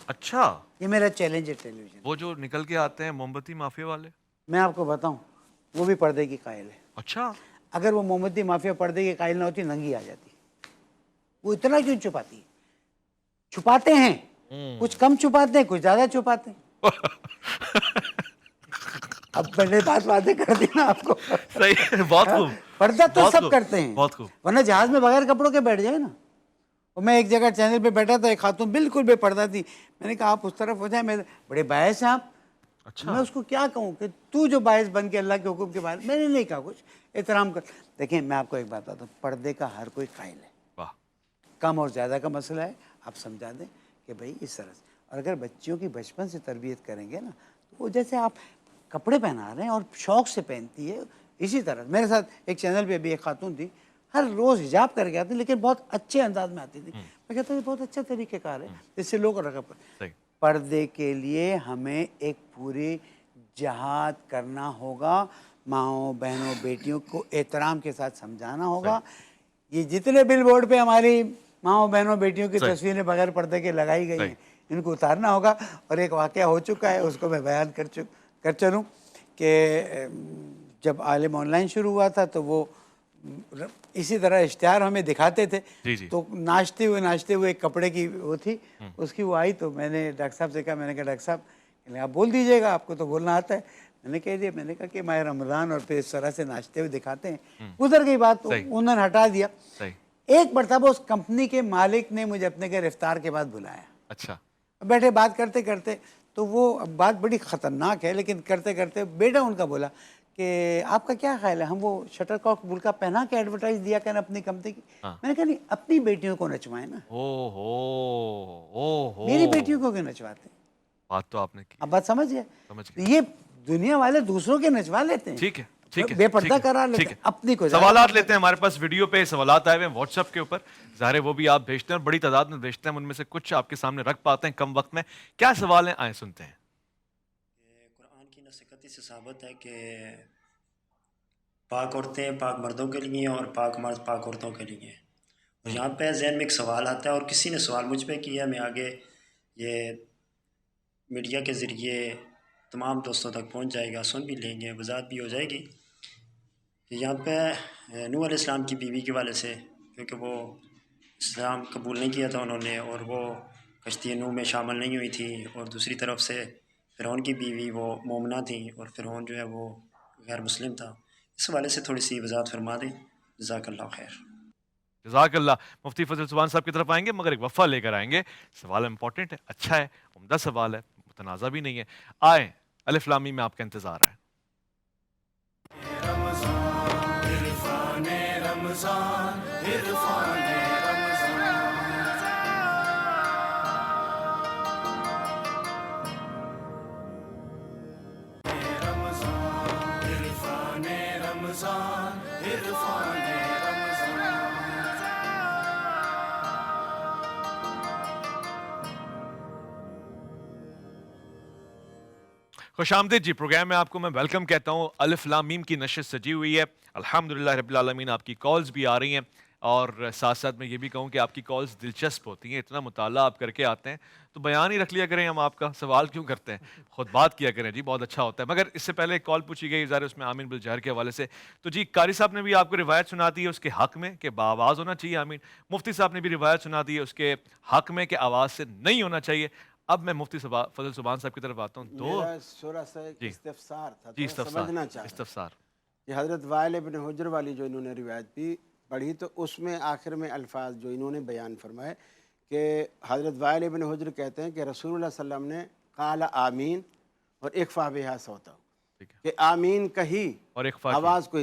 اچھا، یہ میرا چیلنج ہے ٹیلی ویژن. وہ جو نکل کے آتے ہیں موم بتی مافیا والے، میں آپ کو بتاؤں، وہ بھی پردے کی قائل ہے. اچھا، اگر وہ موم بتی مافیا پردے کی قائل نہ ہوتی ننگی آ جاتی. وہ اتنا کیوں چھپاتی ہے؟ چھپاتے ہیں، کچھ کم چھپاتے ہیں، کچھ زیادہ چھپاتے ہیں. اب میں نے باتیں کر دی نا آپ کو. صحیح، بہت خوب. پردہ تو سب کرتے ہیں، بہت خوب. ورنہ جہاز میں بغیر کپڑوں کے بیٹھ جائے نا. اور میں ایک جگہ چینل پہ بیٹھا تھا، ایک خاتون بالکل بے پردہ تھی. میں نے کہا آپ اس طرف ہو جائیں، میں بڑے باعث ہیں آپ. میں اس کو کیا کہوں کہ تو جو باعث بن کے اللہ کے حکم کے بارے میں نے نہیں کہا کچھ، احترام کر. دیکھیں، میں آپ کو ایک بات بتاتا ہوں، پردے کا ہر کوئی قائل ہے. کم اور زیادہ کا مسئلہ ہے، آپ سمجھا دیں کہ بھائی اس طرح سے. اور اگر بچیوں کی بچپن سے تربیت کریں گے نا، تو وہ جیسے آپ کپڑے پہنا رہے ہیں اور شوق سے پہنتی ہے، اسی طرح میرے ساتھ ایک چینل پہ بھی ایک خاتون تھی، ہر روز حجاب کر کے آتی لیکن بہت اچھے انداز میں آتی تھی. میں کہتا ہوں یہ بہت اچھا طریقہ کار ہے، جس سے لوگ رغبت. پردے کے لیے ہمیں ایک پوری جہاد کرنا ہوگا. ماؤں بہنوں بیٹیوں کو احترام کے ساتھ سمجھانا ہوگا. یہ جتنے بل بورڈ پہ ہماری ماؤں بہنوں بیٹیوں کی تصویریں بغیر پردے کے لگائی گئی ہیں ان کو اتارنا ہوگا. اور ایک واقعہ ہو چکا ہے اس کو میں بیان کر چلوں کہ جب عالم آن لائن شروع ہوا تھا تو وہ اسی طرح اشتہار ہمیں دکھاتے تھے. تو ناچتے ہوئے ایک کپڑے کی وہ تھی اس کی وہ آئی تو میں نے ڈاکٹر صاحب سے کہا, میں نے کہا ڈاکٹر صاحب آپ بول دیجیے گا, آپ کو تو بولنا آتا ہے. میں نے کہہ دیا, میں نے کہا کہ ماہ رمضان اور پھر اس طرح سے ناچتے ہوئے دکھاتے ہیں. گزر گئی بات تو انہوں نے ہٹا دیا. ایک مرتبہ اس کمپنی کے مالک نے مجھے اپنے گھر افطار کے بعد بلایا. اچھا. بیٹھے بات کرتے کرتے تو وہ بات بڑی خطرناک ہے لیکن کرتے کرتے بیٹا ان کا بولا کہ آپ کا کیا خیال ہے ہم وہ شٹر کاک برقع پہنا کے ایڈورٹائز دیا کریں اپنی کمپنی کی. میں نے کہا نہیں, اپنی بیٹیوں کو نچوائیں نا, میری بیٹیوں کو کیوں نچواتے ہیں. بات تو آپ نے کی. اب بات سمجھ گئے. یہ دنیا والے دوسروں کے نچوا لیتے ہیں, ٹھیک ہے, بے پردہ کرا لیتے ہیں, اپنی کو. سوالات لیتے ہیں, ہمارے پاس ویڈیو پہ سوالات آئے ہوئے ہیں واٹس ایپ کے اوپر, ظاہر ہے وہ بھی آپ بھیجتے ہیں, بڑی تعداد میں بھیجتے ہیں, ان میں سے کچھ آپ کے سامنے رکھ پاتے ہیں کم وقت میں. کیا سوال ہیں, آئیں سنتے ہیں. قرآن کی نصیحت سے ثابت ہے کہ پاک عورتیں پاک مردوں کے لیے اور پاک مرد پاک عورتوں کے لیے. اور یہاں پہ ذہن میں ایک سوال آتا ہے اور کسی نے سوال مجھ پہ کیا, میں آگے یہ میڈیا کے ذریعے تمام دوستوں تک پہنچ جائے گا, سن بھی لیں گے, وضاحت بھی ہو جائے گی. یہاں پہ نوح علیہ السلام کی بیوی کے والے سے, کیونکہ وہ اسلام قبول نہیں کیا تھا انہوں نے اور وہ کشتی نوح میں شامل نہیں ہوئی تھی, اور دوسری طرف سے فرعون کی بیوی وہ مومنہ تھیں اور فرعون جو ہے وہ غیر مسلم تھا. اس حوالے سے تھوڑی سی وضاحت فرما دیں. جزاک اللہ خیر. جزاک اللہ. مفتی فضل سبحان صاحب کی طرف آئیں گے مگر ایک وقفہ لے کر آئیں گے. سوال امپورٹنٹ ہے, اچھا ہے, عمدہ سوال ہے, متنازع بھی نہیں ہے. آئیں, الف لام میم میں آپ کا انتظار ہے. عرفان رمضان عرفان رمضان عرفان خوش آمدید جی. پروگرام میں آپ کو میں ویلکم کہتا ہوں. الف لام میم کی نشست سجی ہوئی ہے الحمدللہ رب العالمین. آپ کی کالز بھی آ رہی ہیں اور ساتھ ساتھ میں یہ بھی کہوں کہ آپ کی کالز دلچسپ ہوتی ہیں. اتنا مطالعہ آپ کر کے آتے ہیں تو بیان ہی رکھ لیا کریں, ہم آپ کا سوال کیوں کرتے ہیں, خود بات کیا کریں جی, بہت اچھا ہوتا ہے. مگر اس سے پہلے ایک کال پوچھی گئی ظاہر اس میں آمین بالجہر کے حوالے سے. تو جی قاری صاحب نے بھی آپ کو روایت سنا دی ہے اس کے حق میں کہ باآواز ہونا چاہیے آمین. مفتی صاحب نے بھی روایت سنا دی ہے اس کے حق میں کہ آواز سے نہیں ہونا چاہیے. اب میں مفتی فضل سبحان صاحب کی طرف آتا ہوں. تھوڑا سا ایک استفسار تھا, جی سمجھنا چاہتا استفسار کہ حضرت وائل ابن حجر والی جو انہوں نے روایت بھی پڑھی تو اس میں آخر میں الفاظ جو انہوں نے بیان فرمائے کہ حضرت وائل ابن حجر کہتے ہیں کہ رسول اللہ صلی اللہ علیہ وسلم نے قال آمین اور اکفا بہا صوتا, کہ آمین کہی اور آواز کو.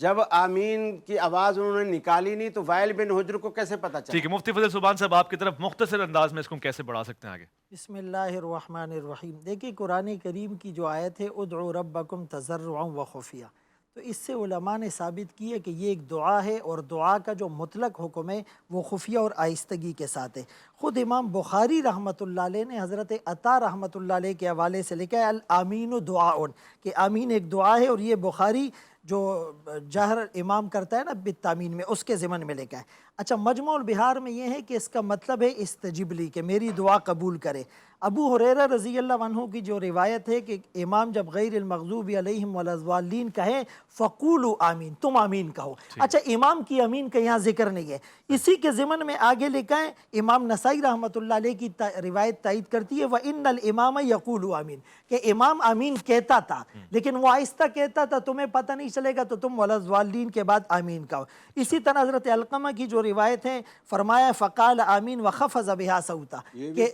جب آمین کی آواز انہوں نے نکالی نہیں تو وائل بن حجر کو کیسے پتہ چلا؟ ٹھیک ہے, مفتی فضل سبحان صاحب آپ کی طرف مختصر انداز میں اس کو کیسے بڑھا سکتے ہیں آگے. بسم اللہ الرحمن الرحیم. دیکھیے قرآن کریم کی جو آیت ہے ادعوا ربکم تضرعا وخفیہ, تو اس سے علماء نے ثابت کی ہے کہ یہ ایک دعا ہے اور دعا کا جو مطلق حکم ہے وہ خفیہ اور آہستگی کے ساتھ ہے. خود امام بخاری رحمۃ اللہ علیہ نے حضرت عطا رحمۃ اللہ علیہ کے حوالے سے لکھا ہے الآمین دعاء, کہ آمین ایک دعا ہے, اور یہ بخاری جو جہر امام کرتا ہے نا بالتامین میں اس کے ضمن میں لکھا ہے. اچھا, مجموع البحار میں یہ ہے کہ اس کا مطلب ہے استجب لی, کہ میری دعا قبول کرے. ابو ہریرہ رضی اللہ عنہ کی جو روایت ہے کہ امام جب غیر المغضوب علیہم ولا الضالین کہیں فقولوا آمین, تم آمین کہو. اچھا, امام کی آمین کا یہاں ذکر نہیں ہے. اسی کے ضمن میں آگے لکھا ہے, امام نسائی رحمۃ اللہ علیہ کی روایت تائید کرتی ہے وَإِنَّ الْإِمَامَ يَقُولُ آمین, کہ امام آمین کہتا تھا لیکن وہ آہستہ کہتا تھا, تمہیں پتہ نہیں چلے گا تو تم ولا الضالین کے بعد آمین کہو. اسی طرح حضرت علقمہ کی جو روایت ہے فرمایا فقال آمین وخفض بہا صوتا, کہ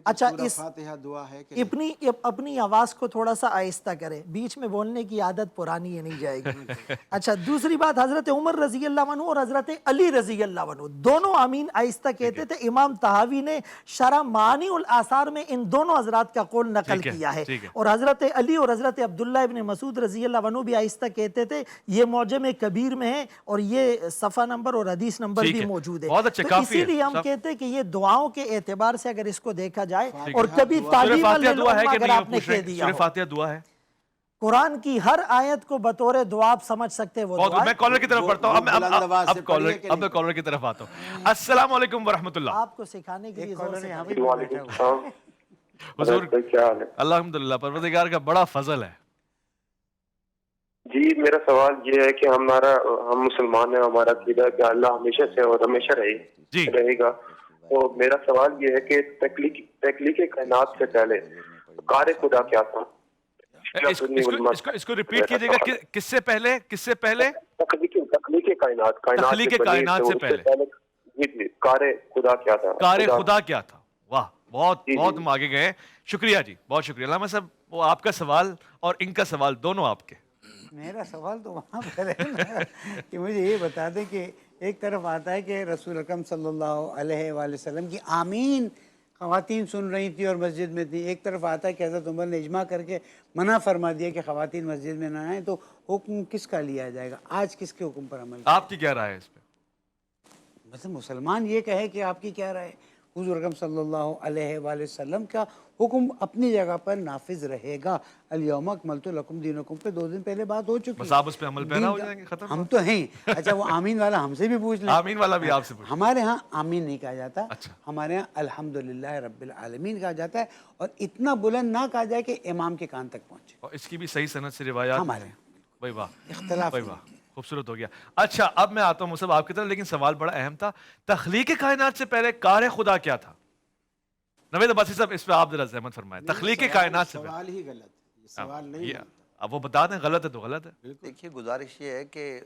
اچھا فاتحہ دعا ہے کہ اپنی آواز کو تھوڑا سا آہستہ کرے, بیچ میں بولنے کی عادت پرانی ہے, نہیں جائے گی. اچھا, دوسری بات, حضرت عمر رضی اللہ عنہ اور حضرت علی رضی اللہ عنہ دونوں آمین آہستہ کہتے تھے. امام طحاوی نے شرح معانی الآثار میں ان دونوں حضرات کا قول نقل کیا ہے, اور حضرت علی اور حضرت عبداللہ ابن مسعود رضی اللہ عنہ بھی آہستہ کہتے تھے. یہ معجم کبیر میں ہے اور یہ صفحہ نمبر اور حدیث نمبر بھی موجود ہے. تو اسی لیے ہم کہتے ہیں کہ یہ دعاؤں کے اعتبار سے اگر اس کو دیکھا جائے, اور کبھی تعلیم فاتحہ دعا ہے کہ نہیں, آپ نے کہہ دیا فاتحہ دعا ہے, قرآن کی ہر آیت کو بطور دعا آپ سمجھ سکتے ہیں وہ بہت دعا میں کالر کی طرف پڑھتا ہوں بلند آواز سے پڑھیے کہ اب میں کالر کی طرف آتا ہوں. السلام علیکم ورحمۃ اللہ. آپ کو سکھانے کے لیے زور سے حضور الحمدللہ پروردگار کا بڑا فضل ہے. جی میرا سوال یہ ہے کہ ہم مسلمان ہیں, ہمارا عقیدہ ہے کہ اللہ ہمیشہ سے اور ہمیشہ رہے گا. تو میرا سوال یہ ہے کہ تخلیق کائنات سے پہلے کار خدا کیا تھا؟ اس کو ریپیٹ کیجئے گا. کس سے پہلے تخلیق کائنات سے پہلے جی کار خدا کیا تھا؟ کار خدا کیا تھا. واہ بہت ہم آگے گئے. شکریہ جی, بہت شکریہ. علامہ صاحب وہ آپ کا سوال اور ان کا سوال دونوں آپ کے. میرا سوال تو وہاں پر ہے نا کہ مجھے یہ بتا دیں کہ ایک طرف آتا ہے کہ رسول اکرم صلی اللہ علیہ وآلہ وسلم کی آمین خواتین سن رہی تھی اور مسجد میں تھی. ایک طرف آتا ہے کہ حضرت عمر نے اجماع کر کے منع فرما دیا کہ خواتین مسجد میں نہ آئیں. تو حکم کس کا لیا جائے گا؟ آج کس کے حکم پر عمل؟ آپ کی کیا رائے ہے اس پہ؟ مثلا مسلمان یہ کہے کہ آپ کی کیا رائے؟ حضور اکرم صلی اللہ علیہ وآلہ وسلم کا حکم اپنی جگہ پر نافذ رہے گا. الیوم اکملت لکم دینکم پہ 2 دن پہلے بات ہو چکی ہے. بس آپ اس پہ عمل پیرا ہو جائیں گے, ختم. ہم تو ہیں. اچھا وہ آمین والا ہم سے بھی پوچھ لیں. آمین والا بھی آپ سے پوچھ. ہمارے ہاں آمین نہیں کہا جاتا. اچھا. ہمارے ہاں الحمدللہ رب العالمین کہا جاتا ہے, اور اتنا بلند نہ کہا جائے کہ امام کے کان تک پہنچے. اور اس کی بھی صحیح سند سے روایات ہمارے بھائی واہ, اختلاف بھائی واہ, خوبصورت ہو گیا. اچھا اب میں آتا ہوں مصعب آپ کی طرف, لیکن سوال بڑا اہم تھا. تخلیق کائنات سے پہلے کار خدا کیا تھا؟ نوید عباسی صاحب اس پہ آپ ذرا زحمت فرمائیں. تخلیق کائنات سے سوال ہی غلط, یہ سوال نہیں. اب وہ بتا دیں غلط ہے تو غلط ہے. دیکھیے گزارش یہ ہے کہ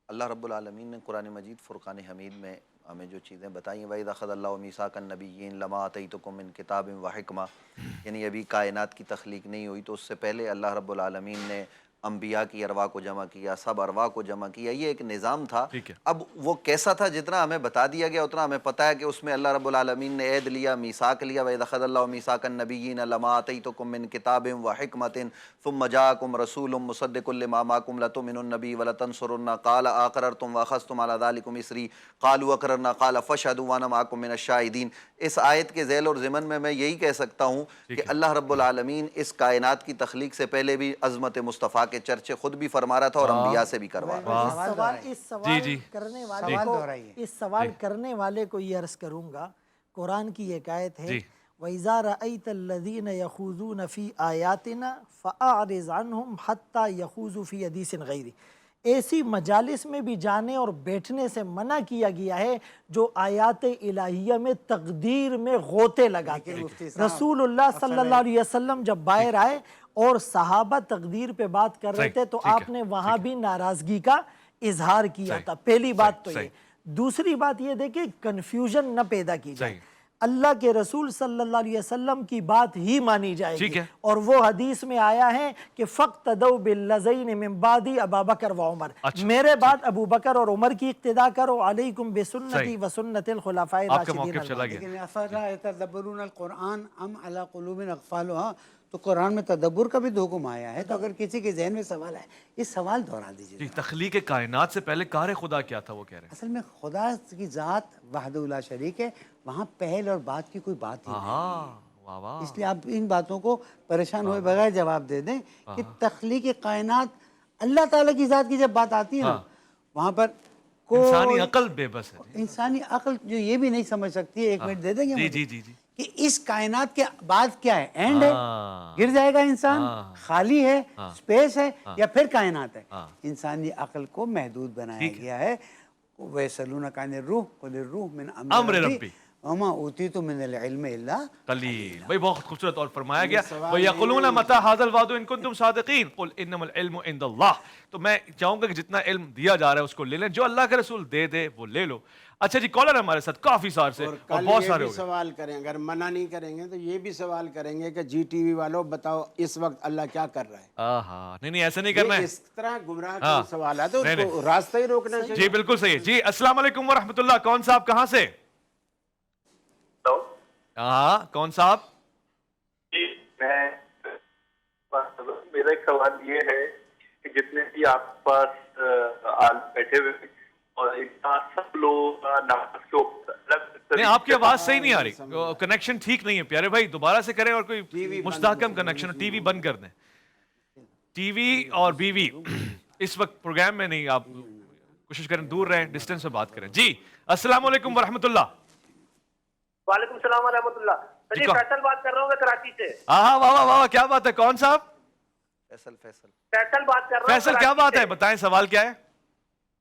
اللہ رب العالمین نے قرآن مجید فرقان حمید میں ہمیں جو چیزیں بتائیں, وَإِذَا أَخَذَ اللَّهُ مِيثَاقَ النَّبِيِّينَ لَمَا آتَيْتُكُم مِّن كِتَابٍ وَحِكْمَةٍ, یعنی ابھی کائنات کی تخلیق نہیں ہوئی تو اس سے پہلے اللہ رب العالمین نے انبیاء کی ارواح کو جمع کیا, سب ارواح کو جمع کیا. یہ ایک نظام تھا. اب وہ کیسا تھا جتنا ہمیں بتا دیا گیا اتنا ہمیں پتہ ہے کہ اس میں اللہ رب العالمین نے عہد لیا, میثاق لیا. وَإِذَا أَخَذَ اللَّهُ مِيثَاقَ النَّبِيِّينَ لَمَا آتَيْتُكُم مِّن كِتَابٍ وَحِكْمَةٍ ثُمَّ جَاءَكُمْ رَسُولٌ مُصَدِّقٌ لِّمَا مَعَكُمْ لَتُؤْمِنُنَّ بِهِ وَلَتَنصُرُنَّهُ قَالَ أَقْرَرْتُمْ وَأَخَذْتُمْ عَلَىٰ ذَلِكُمْ إِصْرِي قَالُوا أَقْرَرْنَا قَالَ فَاشْهَدُوا وَأَنَا مَعَكُمْ مِنَ الشَّاهِدِينَ. اس آیت کے ذیل اور ضمن میں یہی کہہ سکتا ہوں کہ اللہ رب العالمین اس کائنات کی تخلیق سے پہلے بھی عظمت مصطفیٰ کے چرچے خود بھی فرما رہا تھا اور انبیاء سے بھی کروا رہا تھا. اس سوال کرنے والے کو یہ عرض کروں گا, قرآن کی ایک آیت ہے وَإِذَا رَأَيْتَ الَّذِينَ يَخُوضُونَ فِي آيَاتِنَا فَأَعْرِضْ عَنْهُمْ حَتَّى يَخُوضُوا فِي حَدِيثٍ غَيْرِهِ. ایسی مجالس میں بھی جانے اور بیٹھنے سے منع کیا گیا ہے جو آیات الہیہ میں تقدیر میں غوطے لگاتے ہیں. رسول اللہ صلی اللہ علیہ وسلم جب باہر آئے اور صحابہ تقدیر پہ بات کر رہے تھے تو آپ نے وہاں بھی ناراضگی کا اظہار کیا تھا. پہلی بات تو یہ. دوسری بات یہ دیکھیں کنفیوژن نہ پیدا کی جائے. اللہ کے رسول صلی اللہ علیہ وسلم کی بات ہی مانی جائے گی, اور وہ حدیث میں آیا ہے کہ فَقْتَدَوْا بِالَّذَيْنِ مِن بَعْدِ ابا بکر و عمر. میرے بعد ابو بکر اور عمر کی اقتداء کرو. علیکم بسنتی و سنت الخلفاء الراشدین. لیکن افلا یتدبرون القرآن ام علی قلوب اقفالها, تو قرآن میں تدبر کا بھی حکم آیا ہے. تو اگر کسی کے ذہن میں سوال ہے یہ سوال دہرا دیجیے. تخلیق کائنات سے پہلے کار خدا کیا تھا وہ کہہ رہے ہیں. اصل میں خدا کی ذات وحدہ لا شریک ہے, وہاں پہل اور بات کی کوئی بات ہی نہیں. اس لیے آپ ان باتوں کو پریشان ہوئے بغیر جواب دے دیں کہ تخلیق کائنات اللہ تعالیٰ کی ذات کی جب بات آتی ہے نا, وہاں پر انسانی عقل بے بس ہے. انسانی عقل جو یہ بھی نہیں سمجھ سکتی ہے. 1 منٹ دے دیں گے جی کہ اس کائنات کے بعد کیا ہے؟ اینڈ ہے, گر جائے گا انسان, خالی ہے, سپیس ہے, یا پھر کائنات ہے. انسانی عقل کو محدود بنایا گیا ہے. وَيَسْأَلُونَكَ عَنِ الرُّوحِ قُلِ الرُّوحُ مِنْ أَمْرِ رَبِّي وَمَا أُوتِيتُم مِّنَ الْعِلْمِ إِلَّا قَلِيلٌ. بھائی بہت خوبصورت اور فرمایا گیا وَيَقُولُونَ مَتَىٰ هَٰذَا الْوَعْدُ إِن كُنتُمْ صَادِقِينَ قُلْ إِنَّمَا الْعِلْمُ عِندَ اللَّهِ. تو میں چاہوں گا کہ جتنا علم دیا جا رہا ہے اس کو لے لیں, جو اللہ کے رسول دے دے وہ لے لو. اچھا جی کالر ہے ہمارے ساتھ کافی سار سے, اور بہت سارے ہو گئے. سوال کریں, اگر منع نہیں کریں گے تو یہ بھی سوال کریں گے کہ جی ٹی وی والوں بتاؤ اس وقت اللہ کیا کر رہا ہے. نہیں ایسا نہیں کرنا ہے. اس طرح گمراہ کے سوالات ہیں, اس کو راستہ ہی روکنا چاہیے. جی بالکل صحیح. جی السلام علیکم ورحمۃ اللہ. کون صاحب کہاں سے؟ ہاں کون صاحب؟ جی میرا ایک سوال یہ ہے کہ جتنے بھی آپ پاس بیٹھے ہوئے اور سب لوگ نہیں, آپ کی آواز صحیح نہیں آ رہی, کنیکشن ٹھیک نہیں ہے پیارے بھائی. دوبارہ سے کریں اور کوئی مستحکم کنیکشن. ٹی وی بند کر دیں, ٹی وی اور بیوی اس وقت پروگرام میں نہیں, آپ کوشش کریں دور رہیں, ڈسٹینس میں بات کریں. جی السلام علیکم ورحمۃ اللہ. وعلیکم السلام ورحمۃ اللہ. جی فیصل بات کر رہا ہوں میں کراچی سے. ہاں واہ واہ کیا بات ہے, کون صاحب؟ فیصل بات کر رہا ہوں. فیصل کیا بات ہے, بتائیں سوال کیا ہے؟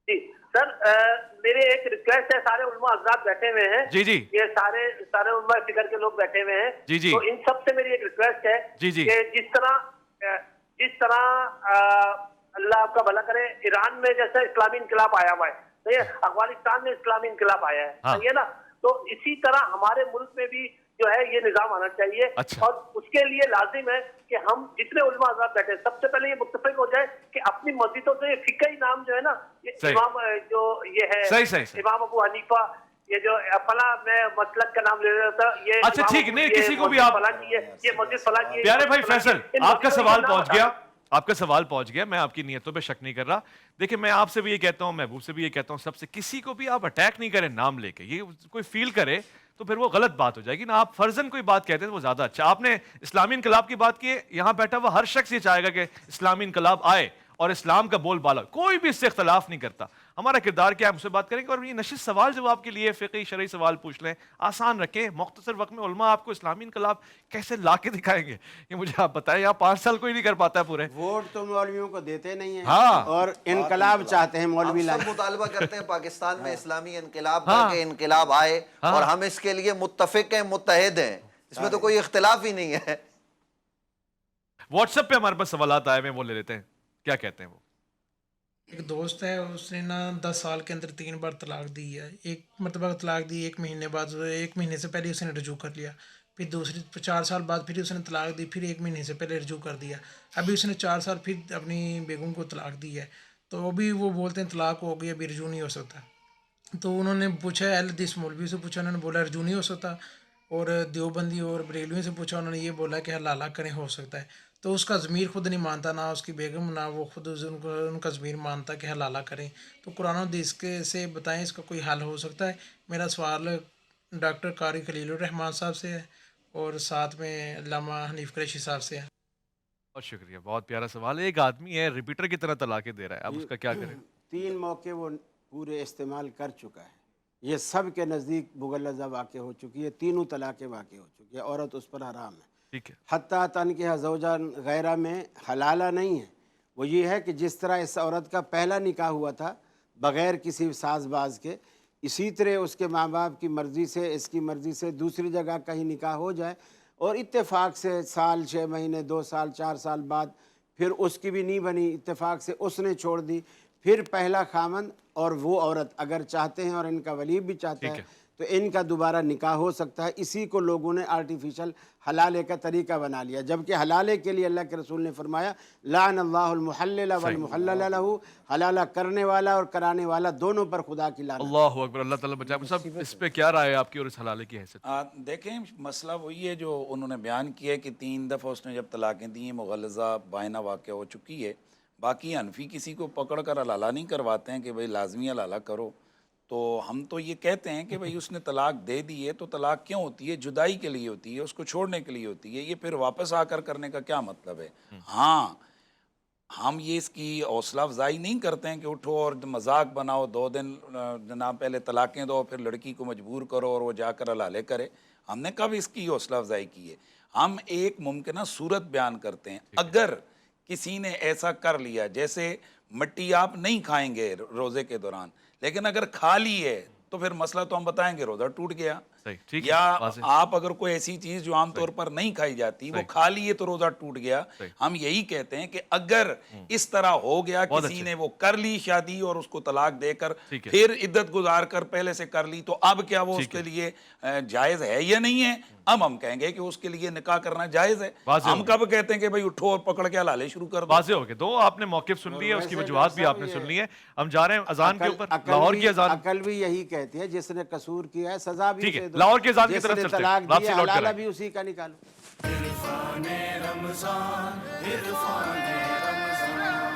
جی سر میرے ایک ریکویسٹ ہے, سارے علماء حضرات بیٹھے ہوئے ہیں, جی جی یہ سارے علماء فکر کے لوگ بیٹھے ہوئے ہیں, جی جی, تو ان سب سے میری ایک ریکویسٹ ہے جی جی, کہ جس طرح اللہ آپ کا بھلا کرے, ایران میں جیسا اسلامی انقلاب آیا ہوا ہے, صحیح ہے, افغانستان میں اسلامی انقلاب آیا ہے, صحیح ہے نا, تو اسی طرح ہمارے ملک میں بھی جو ہے یہ نظام آنا چاہیے. اور اس کے لیے لازم ہے کہ ہم جتنے علماء حضرات بیٹھے ہیں سب سے پہلے یہ متفق ہو جائے کہ اپنی مسجدوں سے یہ فقہی نام جو ہے نا, یہ امام جو یہ ہے امام ابو حنیفہ, یہ جو فلاں میں مسلک کا نام لے رہا تھا, یہ اچھا ٹھیک, نہیں کسی کو بھی آپ, یہ مسجد فلاں کی, پیارے بھائی فیصل آپ کا سوال پہنچ گیا, آپ کا سوال پہنچ گیا, میں آپ کی نیتوں پہ شک نہیں کر رہا. دیکھیں میں آپ سے بھی یہ کہتا ہوں, محبوب سے بھی یہ کہتا ہوں, سب سے کسی کو بھی آپ اٹیک نہیں کریں نام لے کے, یہ کوئی فیل کرے تو پھر وہ غلط بات ہو جائے گی نا. آپ فرضاً کوئی بات کہتے ہیں وہ زیادہ اچھا. آپ نے اسلامی انقلاب کی بات کی ہے, یہاں بیٹھا ہوا ہر شخص یہ چاہے گا کہ اسلامی انقلاب آئے اور اسلام کا بول بالا, کوئی بھی اس سے اختلاف نہیں کرتا. ہمارا کردار کیا ہے, ہم سے بات کریں گے. اور یہ نشست سوال جو آپ کے لیے فقہی شرعی سوال پوچھ لیں, آسان رکھیں, مختصر وقت میں علماء آپ کو اسلامی انقلاب کیسے لا کے دکھائیں گے یہ مجھے آپ بتائیں. آپ 5 سال کوئی نہیں کر پاتا ہے پورے. ووٹ تو مولویوں کو دیتے نہیں ہیں, ہاں, اور انقلاب چاہتے ہیں مولوی لائے. ہم مطالبہ کرتے ہیں پاکستان میں اسلامی انقلاب کر کے انقلاب آئے, اور ہم اس کے لیے متفق ہیں, متحد ہیں, اس میں تو کوئی اختلاف ہی نہیں ہے. واٹس ایپ پہ ہمارے پاس سوالات آئے ہیں, وہ لے لیتے ہیں. کیا کہتے ہیں وہ؟ ایک دوست ہے, اس نے نا 10 سال کے اندر 3 بار طلاق دی ہے. ایک مرتبہ طلاق دی, 1 مہینے بعد, 1 مہینے سے پہلے اس نے رجوع کر لیا. پھر دوسری 4 سال بعد پھر اس نے طلاق دی, پھر 1 مہینے سے پہلے رجوع کر دیا. ابھی اس نے 4 سال پھر اپنی بیگم کو طلاق دی ہے. تو ابھی وہ بولتے ہیں طلاق ہو گئی, ابھی رجوع نہیں ہو سکتا. تو انہوں نے پوچھا اہل حدیث مولوی سے پوچھا, انہوں نے بولا رجوع نہیں ہو سکتا. اور دیوبندی اور بریلویوں سے پوچھا, انہوں نے یہ بولا کہ حلالہ کریں ہو سکتا ہے. تو اس کا ضمیر خود نہیں مانتا, نہ اس کی بیگم, نہ وہ خود ان کا ضمیر مانتا کہ حلالہ کریں. تو قرآن و حدیث کے سے بتائیں اس کا کوئی حل ہو سکتا ہے. میرا سوال ڈاکٹر قاری خلیل الرحمان صاحب سے ہے, اور ساتھ میں علامہ حنیف قریشی صاحب سے ہے. بہت شکریہ, بہت پیارا سوال ہے. ایک آدمی ہے ریپیٹر کی طرح طلاقیں دے رہا ہے, اب اس کا کیا کریں؟ 3 موقع وہ پورے استعمال کر چکا ہے. یہ سب کے نزدیک مغلظہ واقع ہو چکی ہے, تینوں طلاقیں واقع ہو چکی ہے, عورت اس پر حرام ہے. ٹھیک ہے, حتیٰ تنکح زوجان غیرہ میں حلالہ نہیں ہے. وہ یہ ہے کہ جس طرح اس عورت کا پہلا نکاح ہوا تھا بغیر کسی ساز باز کے, اسی طرح اس کے ماں باپ کی مرضی سے, اس کی مرضی سے دوسری جگہ کہیں نکاح ہو جائے, اور اتفاق سے سال 6 مہینے 2 سال 4 سال بعد پھر اس کی بھی نہیں بنی, اتفاق سے اس نے چھوڑ دی, پھر پہلا خامند اور وہ عورت اگر چاہتے ہیں اور ان کا ولی بھی چاہتا ہے تو ان کا دوبارہ نکاح ہو سکتا ہے. اسی کو لوگوں نے آرٹیفیشل حلالے کا طریقہ بنا لیا, جبکہ حلالے کے لیے اللہ کے رسول نے فرمایا لعن اللہ المحلل والمحلل لہ, حلالہ کرنے والا اور کرانے والا دونوں پر خدا کی لعنت. اللہ اکبر, اللہ تعالیٰ بچائے. صاحب اس پہ کیا رائے ہے آپ کی اور اس حلالے کی حیثیت؟ دیکھیں مسئلہ وہی ہے جو انہوں نے بیان کیا ہے کہ 3 دفعہ اس نے جب طلاقیں دی ہیں مغلظہ بائنہ واقع ہو چکی ہے. باقی حنفی کسی کو پکڑ کر حلالہ نہیں کرواتے ہیں کہ بھئی لازمی حلالہ کرو. تو ہم تو یہ کہتے ہیں کہ بھئی اس نے طلاق دے دی ہے تو طلاق کیوں ہوتی ہے؟ جدائی کے لیے ہوتی ہے, اس کو چھوڑنے کے لیے ہوتی ہے. یہ پھر واپس آ کر کرنے کا کیا مطلب ہے؟ ہاں ہم یہ اس کی حوصلہ افزائی نہیں کرتے ہیں کہ اٹھو اور مذاق بناؤ, 2 دن جناب پہلے طلاقیں دو, پھر لڑکی کو مجبور کرو اور وہ جا کر حلالے کرے. ہم نے کب اس کی حوصلہ افزائی کی ہے؟ ہم ایک ممکنہ صورت بیان کرتے ہیں. اگر کسی نے ایسا کر لیا, جیسے مٹی آپ نہیں کھائیں گے روزے کے دوران, لیکن اگر کھا لی ہے تو پھر مسئلہ تو ہم بتائیں گے روزہ ٹوٹ گیا. یا آپ اگر کوئی ایسی چیز جو عام طور پر نہیں کھائی جاتی وہ کھا لیے تو روزہ ٹوٹ گیا. ہم یہی کہتے ہیں کہ اگر اس طرح ہو گیا, کسی نے وہ کر لی شادی اور اس کو طلاق دے کر پھر عدت گزار کر پہلے سے کر لی, تو اب کیا وہ اس کے لیے جائز ہے یا نہیں ہے؟ اب ہم کہیں گے کہ اس کے لیے نکاح کرنا جائز ہے. ہم کب کہتے ہیں کہ بھئی اٹھو اور پکڑ کے حلالے شروع کر دو؟ واضح ہو گئے. 2 آپ نے موقف سن لیے, اس کی وجوہات بھی آپ نے سن لی ہے. ہم جا رہے ہیں اذان کے اوپر. لاہور کی اذان, عقل بھی یہی کہتی ہے جس نے قصور کیا ہے سزا بھی ٹھیک ہے, لاہور کی اذان کی طرف چلتے ہیں, واپسی لوٹ کر بھی اسی کا نکالو. عرفان رمضان عرفان رمضان